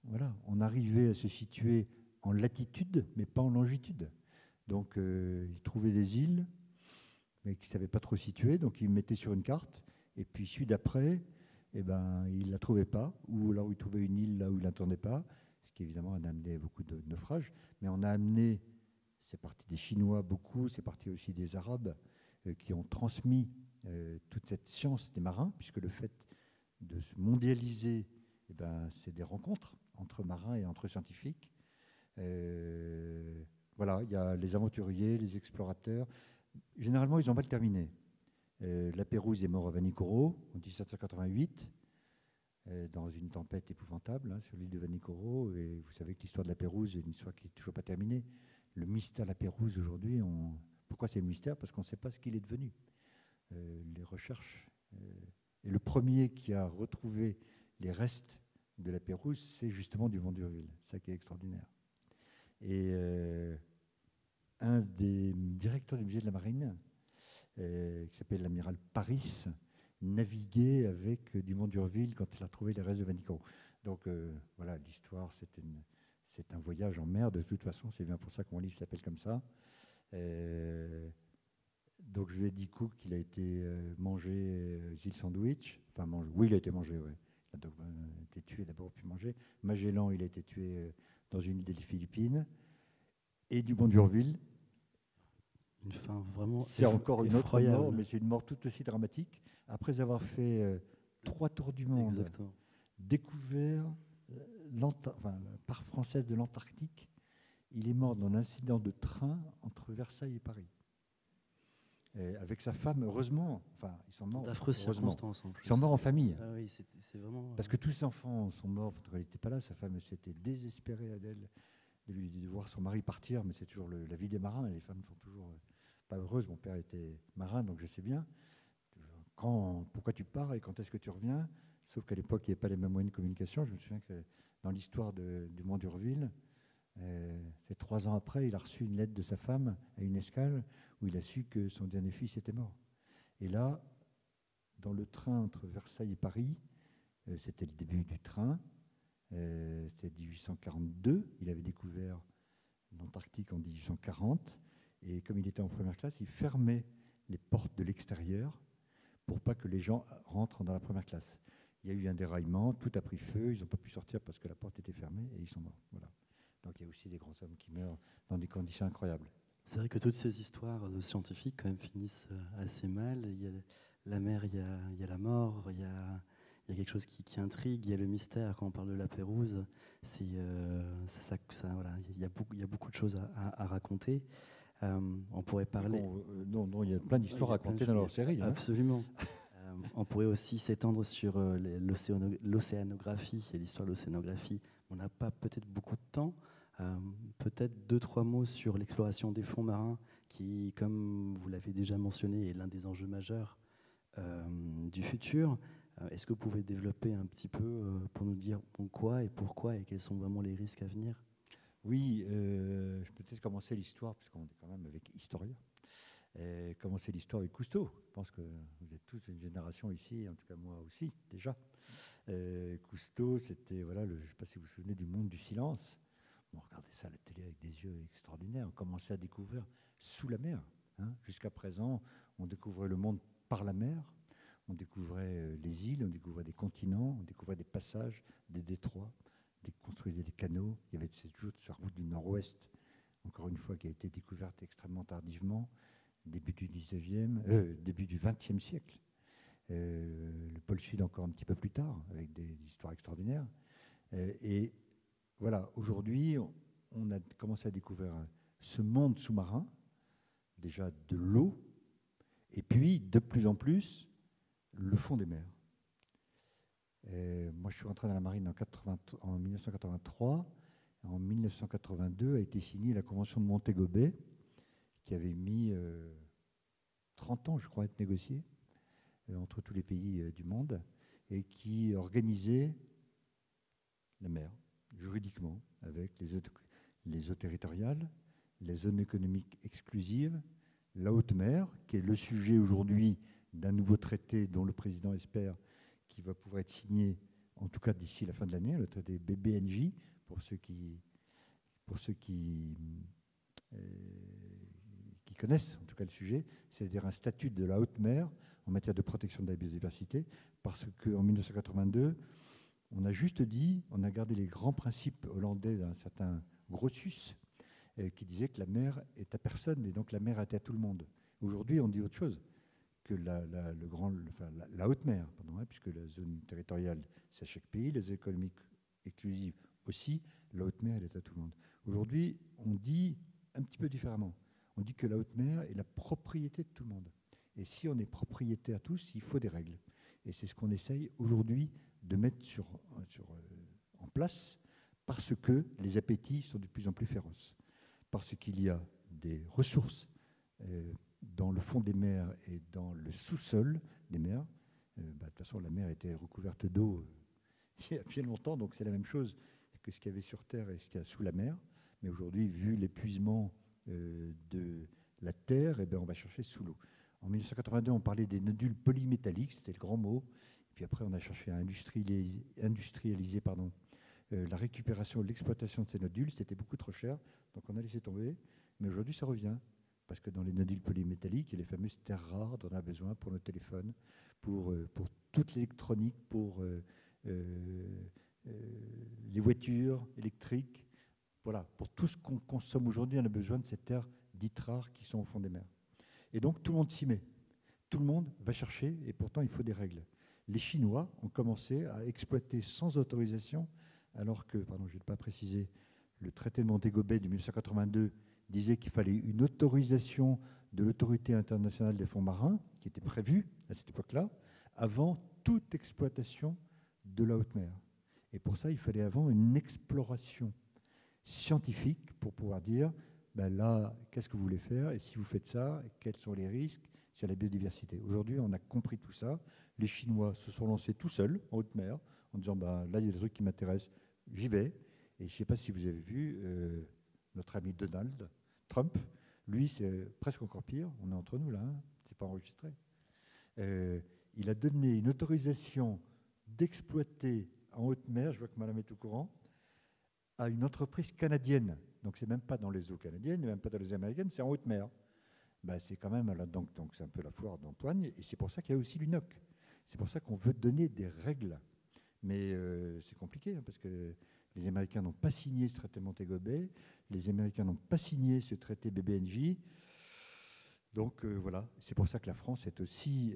S3: Voilà, on arrivait à se situer en latitude, mais pas en longitude. Donc, ils trouvaient des îles, mais qui ne savaient pas trop situer, donc ils mettaient sur une carte, et puis celui d'après, eh ben, ils ne la trouvaient pas, ou alors ils trouvaient une île là où ils ne l'entendaient pas, ce qui évidemment a amené beaucoup de naufrages, mais on a amené, c'est parti des Chinois beaucoup, c'est parti aussi des Arabes, qui ont transmis toute cette science des marins, puisque le fait de se mondialiser, eh ben, c'est des rencontres entre marins et entre scientifiques. Voilà, il y a les aventuriers, les explorateurs. Généralement, ils ont mal terminé. La Pérouse est mort à Vanikoro en 1788, dans une tempête épouvantable sur l'île de Vanikoro. Et vous savez que l'histoire de la Pérouse est une histoire qui n'est toujours pas terminée. Le mystère de la Pérouse aujourd'hui, pourquoi c'est le mystère? Parce qu'on ne sait pas ce qu'il est devenu. Les recherches. Et le premier qui a retrouvé les restes de la Pérouse, c'est justement Dumont d'Urville. C'est ça qui est extraordinaire. Et un des directeurs du musée de la Marine, qui s'appelle l'amiral Paris, naviguait avec Dumont d'Urville quand il a retrouvé les restes de Vanikoro. Donc voilà, l'histoire, c'est un voyage en mer. De toute façon, c'est bien pour ça que mon livre s'appelle comme ça. Donc je lui ai dit Cook qu'il a été mangé Gilles Sandwich. Enfin, oui, il a été mangé, oui. Il a été tué d'abord puis mangé. Magellan, il a été tué dans une île des Philippines. Et Dumont d'Urville.
S2: Une fin vraiment
S3: c'est encore une autre mort, mais c'est une mort tout aussi dramatique. Après avoir fait 3 tours du monde,
S2: exactement,
S3: découvert la part française de l'Antarctique, il est mort dans un incident de train entre Versailles et Paris. Avec sa femme, heureusement, enfin, ils sont morts.
S2: D'affreuses circonstances en plus.
S3: Ils sont morts en famille.
S2: Ah oui, c'est vraiment.
S3: Parce que tous ses enfants sont morts quand elle n'était pas là. Sa femme s'était désespérée d'elle, de voir son mari partir, mais c'est toujours la vie des marins. Les femmes sont toujours pas heureuses. Mon père était marin, donc je sais bien. Pourquoi tu pars et quand est-ce que tu reviens? Sauf qu'à l'époque, il n'y avait pas les mêmes moyens de communication. Je me souviens que dans l'histoire du Dumont d'Urville, c'est 3 ans après, il a reçu une lettre de sa femme à une escale où il a su que son dernier fils était mort. Et là, dans le train entre Versailles et Paris, c'était le début du train, c'était 1842, il avait découvert l'Antarctique en 1840, et comme il était en première classe, il fermait les portes de l'extérieur pour pas que les gens rentrent dans la première classe. Il y a eu un déraillement, tout a pris feu, ils n'ont pas pu sortir parce que la porte était fermée et ils sont morts. Voilà. Donc il y a aussi des grands hommes qui meurent dans des conditions incroyables.
S2: C'est vrai que toutes ces histoires scientifiques quand même finissent assez mal. Il y a la mer, il y a la mort, il y a quelque chose qui intrigue, il y a le mystère. Quand on parle de la Pérouse, voilà, il y a beaucoup de choses à raconter. On pourrait parler.
S3: Non, il y a plein d'histoires à raconter dans leur série.
S2: Absolument. On pourrait aussi s'étendre sur l'océanographie et l'histoire de l'océanographie. On n'a pas peut-être beaucoup de temps. Peut-être 2-3 mots sur l'exploration des fonds marins qui, comme vous l'avez déjà mentionné, est l'un des enjeux majeurs du futur. Est-ce que vous pouvez développer un petit peu pour nous dire quoi et pourquoi et quels sont vraiment les risques à venir?
S3: Oui, je peux peut-être commencer l'histoire, puisqu'on est quand même avec Historia. Commencer l'histoire avec Cousteau. Je pense que vous êtes tous une génération ici, en tout cas moi aussi, déjà. Cousteau, c'était, voilà, je ne sais pas si vous vous souvenez du monde du silence. On regardait ça à la télé avec des yeux extraordinaires. On commençait à découvrir sous la mer. Jusqu'à présent, on découvrait le monde par la mer. On découvrait les îles, on découvrait des continents, on découvrait des passages, des détroits, on construisait des canaux. Il y avait toujours cette route du nord-ouest, encore une fois, qui a été découverte extrêmement tardivement, début du 20e siècle. Le pôle sud encore un petit peu plus tard, avec des histoires extraordinaires. Et voilà, aujourd'hui, on a commencé à découvrir ce monde sous-marin, déjà de l'eau, et puis de plus en plus, le fond des mers. Moi, je suis rentré dans la marine en 1983. En 1982 a été signée la Convention de Montego Bay, qui avait mis 30 ans, je crois, à être négociée entre tous les pays du monde, et qui organisait la mer, juridiquement, avec les eaux territoriales, les zones économiques exclusives, la haute mer, qui est le sujet aujourd'hui d'un nouveau traité dont le président espère qu'il va pouvoir être signé, en tout cas d'ici la fin de l'année, le traité BBNJ, pour ceux qui connaissent en tout cas le sujet, c'est-à-dire un statut de la haute mer en matière de protection de la biodiversité, parce qu'en 1982, on a juste dit, on a gardé les grands principes hollandais d'un certain Grotius, qui disait que la mer est à personne et donc la mer est à tout le monde. Aujourd'hui, on dit autre chose, que la haute mer, pardon, puisque la zone territoriale, c'est à chaque pays, les zones économiques exclusives aussi, la haute mer, elle est à tout le monde. Aujourd'hui, on dit un petit peu différemment. On dit que la haute mer est la propriété de tout le monde. Et si on est propriété à tous, il faut des règles. Et c'est ce qu'on essaye aujourd'hui de mettre en place, parce que les appétits sont de plus en plus féroces. Parce qu'il y a des ressources dans le fond des mers et dans le sous-sol des mers. De toute façon, la mer était recouverte d'eau il y a bien longtemps, donc c'est la même chose que ce qu'il y avait sur Terre et ce qu'il y a sous la mer. Mais aujourd'hui, vu l'épuisement de la Terre, on va chercher sous l'eau. En 1982, on parlait des nodules polymétalliques, c'était le grand mot. Et puis après, on a cherché à industrialiser la récupération et l'exploitation de ces nodules. C'était beaucoup trop cher, donc on a laissé tomber. Mais aujourd'hui, ça revient. Parce que dans les nodules polymétalliques, il y a les fameuses terres rares dont on a besoin pour nos téléphones, pour toute l'électronique, pour les voitures électriques. Voilà, pour tout ce qu'on consomme aujourd'hui, on a besoin de ces terres dites rares qui sont au fond des mers. Et donc, tout le monde s'y met. Tout le monde va chercher, et pourtant, il faut des règles. Les Chinois ont commencé à exploiter sans autorisation, alors que, pardon, je ne vais pas préciser, le traité de Montego Bay de 1982 disait qu'il fallait une autorisation de l'autorité internationale des fonds marins, qui était prévue à cette époque-là, avant toute exploitation de la haute mer. Et pour ça, il fallait avant une exploration scientifique pour pouvoir dire, là, qu'est-ce que vous voulez faire, et si vous faites ça, quels sont les risques sur la biodiversité. Aujourd'hui, on a compris tout ça. Les Chinois se sont lancés tout seuls en haute mer, en disant, là, il y a des trucs qui m'intéressent, j'y vais. Et je ne sais pas si vous avez vu notre ami Donald Trump, lui, c'est presque encore pire. On est entre nous, là, hein, c'est pas enregistré. Il a donné une autorisation d'exploiter en haute mer, je vois que madame est au courant, à une entreprise canadienne. Donc, c'est même pas dans les eaux canadiennes, même pas dans les eaux américaines, c'est en haute mer. C'est quand même, donc c'est un peu la foire d'empoigne, et c'est pour ça qu'il y a aussi l'UNOC. C'est pour ça qu'on veut donner des règles. Mais c'est compliqué, hein, parce que les Américains n'ont pas signé ce traité Montego Bay, les Américains n'ont pas signé ce traité BBNJ. Donc voilà, c'est pour ça que la France est aussi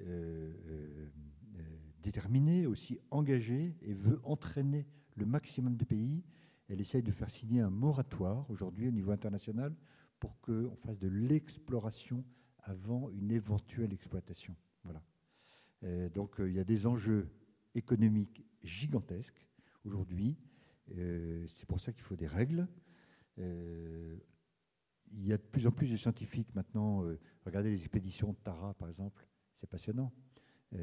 S3: déterminée, aussi engagée et veut entraîner le maximum de pays. Elle essaye de faire signer un moratoire aujourd'hui au niveau international pour qu'on fasse de l'exploration avant une éventuelle exploitation. Voilà. Donc il y a des enjeux économiques gigantesques aujourd'hui. C'est pour ça qu'il faut des règles. Il y a de plus en plus de scientifiques maintenant. Regardez les expéditions de Tara, par exemple. C'est passionnant. Vous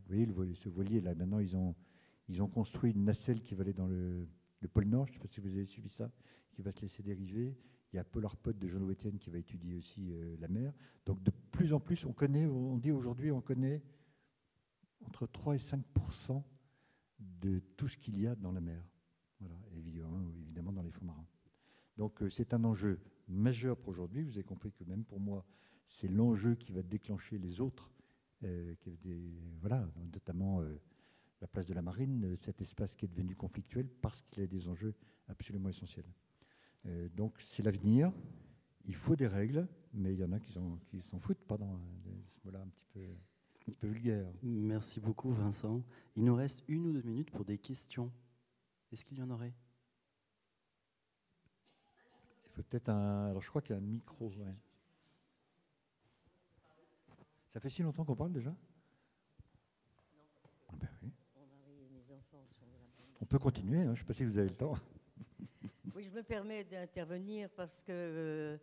S3: voyez, ce voilier, là, maintenant, ils ont construit une nacelle qui va aller dans le pôle Nord. Je ne sais pas si vous avez suivi ça, qui va se laisser dériver. Il y a Polarpod de Jean-Louis Etienne qui va étudier aussi la mer. Donc, de plus en plus, on dit aujourd'hui, on connaît entre 3 et 5% de tout ce qu'il y a dans la mer. Voilà, évidemment dans les fonds marins. Donc c'est un enjeu majeur pour aujourd'hui. Vous avez compris que même pour moi, c'est l'enjeu qui va déclencher les autres, notamment la place de la marine, cet espace qui est devenu conflictuel parce qu'il y a des enjeux absolument essentiels. Donc c'est l'avenir. Il faut des règles, mais il y en a qui s'en foutent, pardon, ce mot-là un petit peu vulgaire.
S2: Merci beaucoup, Vincent. Il nous reste 1 ou 2 minutes pour des questions. Est-ce qu'il y en aurait ?
S3: Il faut peut-être alors, je crois qu'il y a un micro. Ouais. Ça fait si longtemps qu'on parle déjà ? Oui. On peut continuer, hein. Je ne sais pas si vous avez le temps.
S4: Oui, je me permets d'intervenir parce que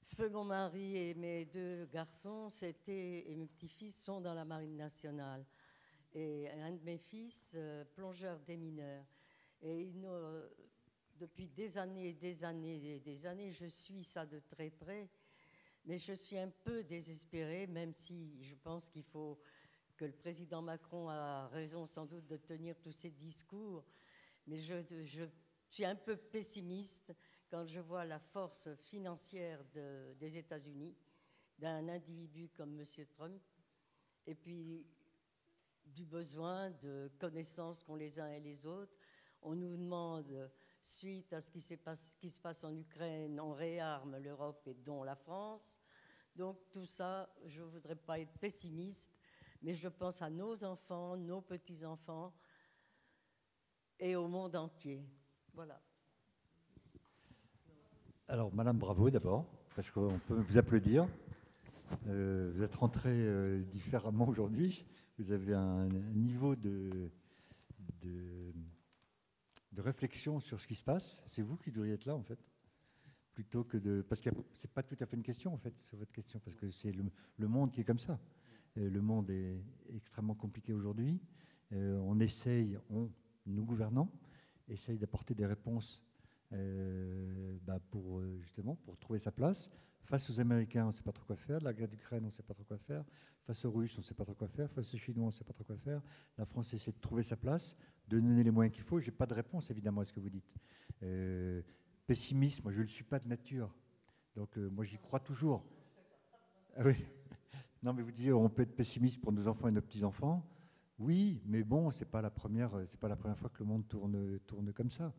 S4: feu mon mari et mes 2 garçons et mes petits-fils sont dans la Marine nationale. et un de mes fils, plongeur démineur. Et depuis des années et des années et des années, je suis ça de très près, mais je suis un peu désespérée, même si je pense qu'il faut que le président Macron a raison sans doute de tenir tous ces discours, mais je suis un peu pessimiste quand je vois la force financière des États-Unis, d'un individu comme M. Trump, et puis du besoin de connaissances qu'ont les uns et les autres. On nous demande, suite à ce qui se passe en Ukraine, on réarme l'Europe et dont la France. Donc tout ça, je ne voudrais pas être pessimiste, mais je pense à nos enfants, nos petits-enfants et au monde entier. Voilà.
S3: Alors, Madame, bravo d'abord, parce qu'on peut vous applaudir. Vous êtes rentrée différemment aujourd'hui. Vous avez un niveau de réflexion sur ce qui se passe. C'est vous qui devriez être là, en fait, plutôt que de... Parce que ce n'est pas tout à fait une question, en fait, sur votre question, parce que c'est le monde qui est comme ça. Le monde est extrêmement compliqué aujourd'hui. On essaye, nous gouvernants, essaye d'apporter des réponses justement pour trouver sa place. Face aux Américains, on ne sait pas trop quoi faire. La guerre d'Ukraine, on ne sait pas trop quoi faire. Face aux Russes, on ne sait pas trop quoi faire. Face aux Chinois, on ne sait pas trop quoi faire. La France essaie de trouver sa place, de donner les moyens qu'il faut. Je n'ai pas de réponse, évidemment, à ce que vous dites. Pessimiste, moi, je ne le suis pas de nature. Donc, moi, j'y crois toujours. Ah oui. Non, mais vous disiez, on peut être pessimiste pour nos enfants et nos petits-enfants. Oui, mais bon, c'est pas la première fois que le monde tourne comme ça.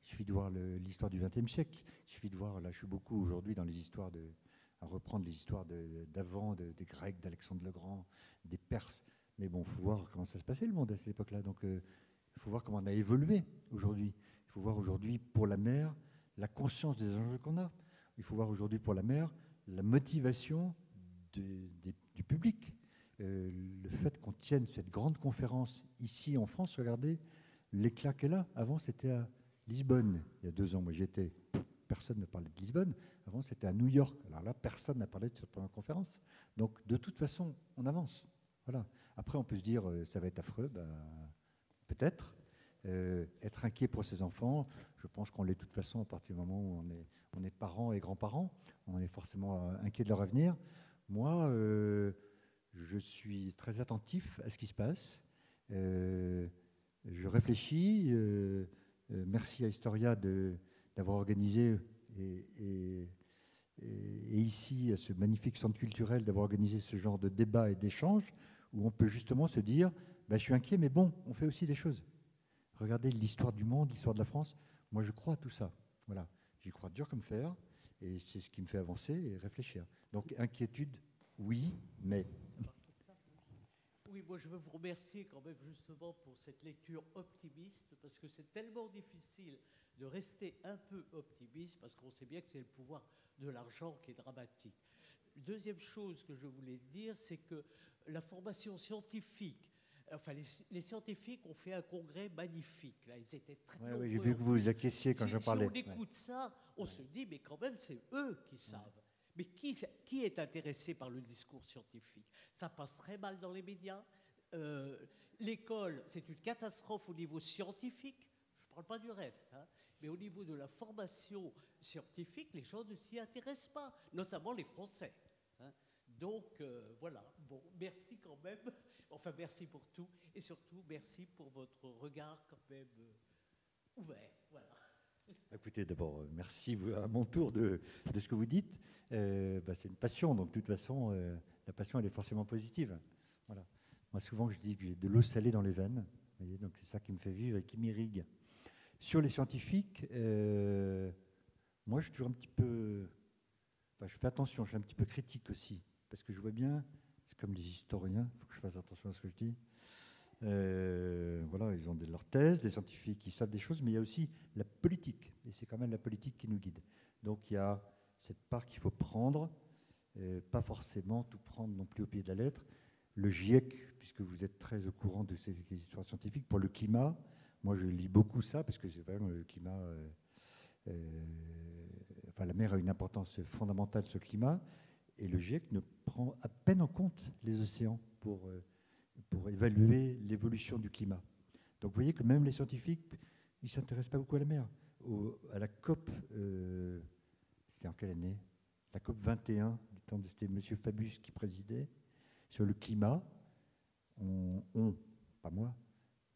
S3: Il suffit de voir l'histoire du XXe siècle. Il suffit de voir, là, je suis beaucoup aujourd'hui dans les histoires à reprendre les histoires d'avant, des Grecs, d'Alexandre le Grand, des Perses. Mais bon, il faut voir comment ça se passait le monde à cette époque-là. Donc, il faut voir comment on a évolué aujourd'hui. Il faut voir aujourd'hui pour la mer la conscience des enjeux qu'on a. Il faut voir aujourd'hui pour la mer la motivation du public. Le fait qu'on tienne cette grande conférence ici en France, regardez l'éclat qu'elle a. Avant, c'était à Lisbonne. Il y a 2 ans, moi j'étais, personne ne parlait de Lisbonne. Avant, c'était à New York. Alors là, personne n'a parlé de cette première conférence. Donc, de toute façon, on avance. Voilà. Après, on peut se dire, ça va être affreux. Peut-être. Être inquiet pour ses enfants, je pense qu'on l'est de toute façon à partir du moment où on est parents et grands-parents. On est forcément inquiet de leur avenir. Moi, je suis très attentif à ce qui se passe. Je réfléchis. Merci à Historia d'avoir organisé et ici à ce magnifique centre culturel d'avoir organisé ce genre de débat et d'échange où on peut justement se dire je suis inquiet, mais bon, on fait aussi des choses. Regardez l'histoire du monde, l'histoire de la France. Moi, je crois à tout ça. Voilà. J'y crois dur comme fer et c'est ce qui me fait avancer et réfléchir. Donc, inquiétude, oui, mais...
S5: Oui, moi je veux vous remercier quand même justement pour cette lecture optimiste, parce que c'est tellement difficile de rester un peu optimiste, parce qu'on sait bien que c'est le pouvoir de l'argent qui est dramatique. Deuxième chose que je voulais dire, c'est que la formation scientifique, enfin les scientifiques ont fait un congrès magnifique, là, ils étaient très nombreux.
S3: Oui, j'ai vu que vous vous acquiesciez quand je parlais.
S5: Si on écoute ça, on se dit, mais quand même c'est eux qui savent. Mais qui est intéressé par le discours scientifique? Ça passe très mal dans les médias. L'école, c'est une catastrophe au niveau scientifique. Je ne parle pas du reste. Mais au niveau de la formation scientifique, les gens ne s'y intéressent pas, notamment les Français. Donc, voilà. Bon, merci quand même. Enfin, merci pour tout. Et surtout, merci pour votre regard quand même ouvert. Voilà.
S3: Écoutez, d'abord, merci à mon tour de ce que vous dites. C'est une passion, donc de toute façon, la passion, elle est forcément positive. Voilà. Moi, souvent, je dis que j'ai de l'eau salée dans les veines. Vous voyez, donc c'est ça qui me fait vivre et qui m'irrigue. Sur les scientifiques, moi, je suis toujours un petit peu... Enfin, je fais attention, je suis un petit peu critique aussi, parce que je vois bien, c'est comme les historiens, il faut que je fasse attention à ce que je dis. Voilà, ils ont leurs thèses, des scientifiques qui savent des choses, mais il y a aussi la politique, et c'est quand même la politique qui nous guide. Donc il y a cette part qu'il faut prendre, pas forcément tout prendre non plus au pied de la lettre. Le GIEC, puisque vous êtes très au courant de ces histoires scientifiques, pour le climat, moi je lis beaucoup ça, parce que c'est vraiment le climat... enfin, la mer a une importance fondamentale sur le climat, et le GIEC ne prend à peine en compte les océans pour pour évaluer l'évolution du climat. Donc vous voyez que même les scientifiques, ils ne s'intéressent pas beaucoup à la mer. À la COP, c'était en quelle année? La COP 21, c'était M. Fabius qui présidait, sur le climat. Pas moi,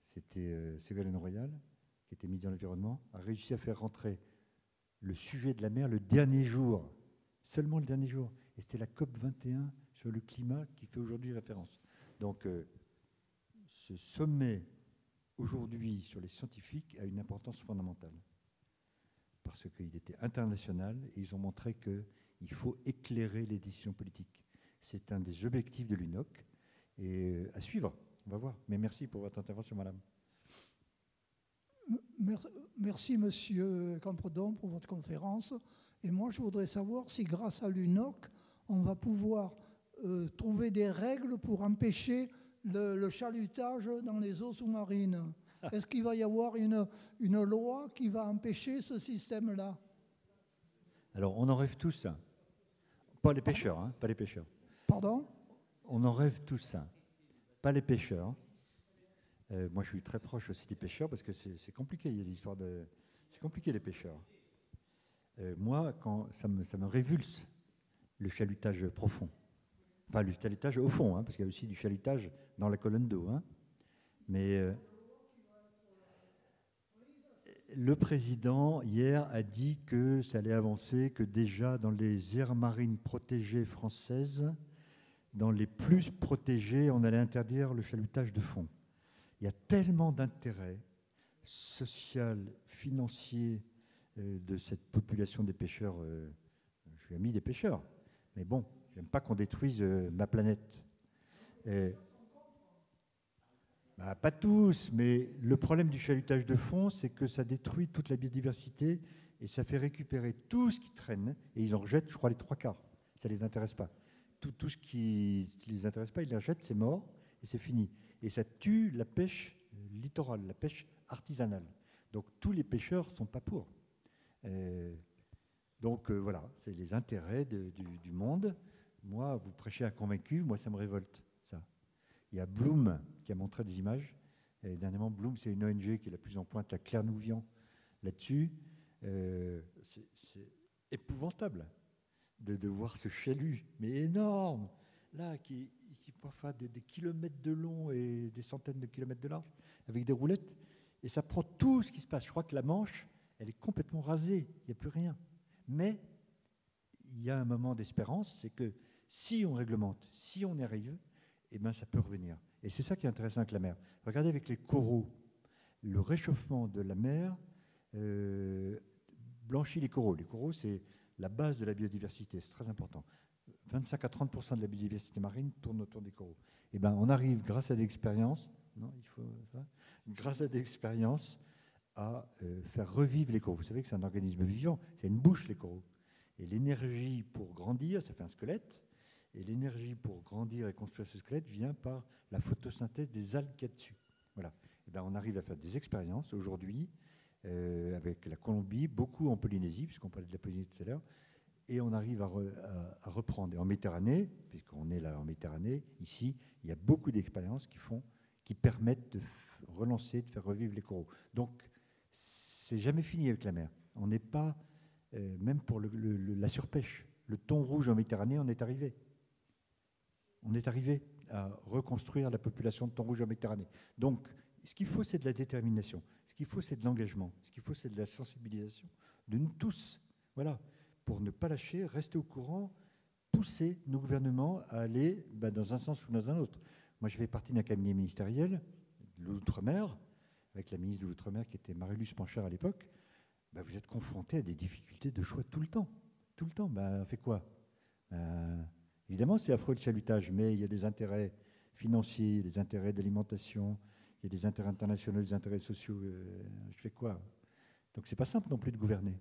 S3: c'était Ségolène Royal, qui était ministre de l'Environnement, a réussi à faire rentrer le sujet de la mer le dernier jour, seulement le dernier jour. Et c'était la COP 21 sur le climat qui fait aujourd'hui référence. Donc, ce sommet aujourd'hui sur les scientifiques a une importance fondamentale parce qu'il était international et ils ont montré qu'il faut éclairer les décisions politiques. C'est un des objectifs de l'UNOC et à suivre, on va voir. Mais merci pour votre intervention, madame.
S6: Merci, monsieur Campredon, pour votre conférence. Et moi, je voudrais savoir si, grâce à l'UNOC, on va pouvoir trouver des règles pour empêcher le chalutage dans les eaux sous-marines. Est-ce qu'il va y avoir une loi qui va empêcher ce système-là?
S3: Alors, on en rêve tous. Hein. Pas les pêcheurs, hein, pas les pêcheurs.
S6: Pardon?
S3: On en rêve tous. Hein. Pas les pêcheurs. Moi, je suis très proche aussi des pêcheurs parce que c'est compliqué. Il y a l'histoire de... C'est compliqué, les pêcheurs. Moi, ça me révulse, le chalutage profond. Enfin, le chalutage au fond, hein, parce qu'il y a aussi du chalutage dans la colonne d'eau. Hein. Mais le président, hier, a dit que ça allait avancer, que déjà dans les aires marines protégées françaises, dans les plus protégées, on allait interdire le chalutage de fond. Il y a tellement d'intérêts social, financier de cette population des pêcheurs. Je suis ami des pêcheurs, mais bon, j'aime pas qu'on détruise ma planète. Pas tous, mais le problème du chalutage de fond, c'est que ça détruit toute la biodiversité et ça fait récupérer tout ce qui traîne, et ils en rejettent, je crois, les 3/4. Ça ne les intéresse pas. Tout ce qui ne les intéresse pas, ils les rejettent, c'est mort, et c'est fini. Et ça tue la pêche littorale, la pêche artisanale. Donc tous les pêcheurs ne sont pas pour. Donc voilà, c'est les intérêts du monde. Moi, vous prêchez un convaincu, moi ça me révolte, ça. Il y a Bloom qui a montré des images. Et dernièrement, Bloom, c'est une ONG qui est la plus en pointe, la Claire-Nouvian, là-dessus. C'est épouvantable de voir ce chalut, mais énorme, là, qui parfois des kilomètres de long et des centaines de kilomètres de large, avec des roulettes, et ça prend tout ce qui se passe. Je crois que la Manche, elle est complètement rasée, il n'y a plus rien. Mais il y a un moment d'espérance, c'est que si on réglemente, si on y arrive, eh ben ça peut revenir. Et c'est ça qui est intéressant avec la mer. Regardez avec les coraux, le réchauffement de la mer blanchit les coraux. Les coraux, c'est la base de la biodiversité, c'est très important. 25 à 30% de la biodiversité marine tourne autour des coraux. Et ben, on arrive, grâce à des expériences, grâce à des expériences, à faire revivre les coraux. Vous savez que c'est un organisme vivant, c'est une bouche, les coraux. Et l'énergie pour grandir, ça fait un squelette, et l'énergie pour grandir et construire ce squelette vient par la photosynthèse des algues qu'il y a dessus. Voilà. Et ben, on arrive à faire des expériences aujourd'hui avec la Colombie, beaucoup en Polynésie, puisqu'on parlait de la Polynésie tout à l'heure, et on arrive à reprendre. Et en Méditerranée, puisqu'on est là en Méditerranée, ici, il y a beaucoup d'expériences qui permettent de relancer, de faire revivre les coraux. Donc, c'est jamais fini avec la mer. On n'est pas, même pour la surpêche, le thon rouge en Méditerranée, on est arrivé. On est arrivé à reconstruire la population de thon rouge en Méditerranée. Donc, ce qu'il faut, c'est de la détermination. Ce qu'il faut, c'est de l'engagement. Ce qu'il faut, c'est de la sensibilisation de nous tous. Voilà. Pour ne pas lâcher, rester au courant, pousser nos gouvernements à aller dans un sens ou dans un autre. Moi, je fais partie d'un cabinet ministériel de l'Outre-mer, avec la ministre de l'Outre-mer qui était Marie-Luce Pancher à l'époque. Vous êtes confrontés à des difficultés de choix tout le temps. Tout le temps. On fait quoi? Évidemment, c'est affreux le chalutage, mais il y a des intérêts financiers, des intérêts d'alimentation, il y a des intérêts internationaux, des intérêts sociaux. Je fais quoi? Donc, c'est pas simple non plus de gouverner.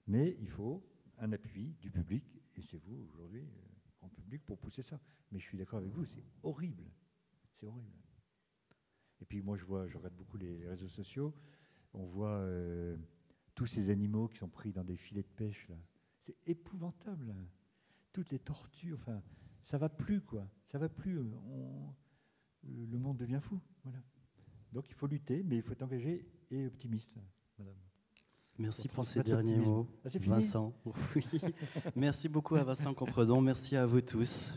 S3: Mais il faut un appui du public, et c'est vous aujourd'hui, en public, pour pousser ça. Mais je suis d'accord avec vous, c'est horrible. C'est horrible. Et puis moi, je regarde beaucoup les réseaux sociaux, on voit tous ces animaux qui sont pris dans des filets de pêche, là. C'est épouvantable. Là. Toutes les tortues, enfin, ça va plus, quoi. Ça va plus. le monde devient fou. Voilà. Donc il faut lutter, mais il faut être engagé et optimiste, madame.
S2: Merci pour ces
S3: transmettre
S2: derniers
S3: l'optimisme.
S2: mots,
S3: Ah, c'est fini
S2: Vincent. Oui. Merci beaucoup à Vincent Compredon. Merci à vous tous.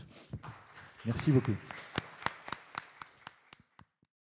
S3: Merci beaucoup.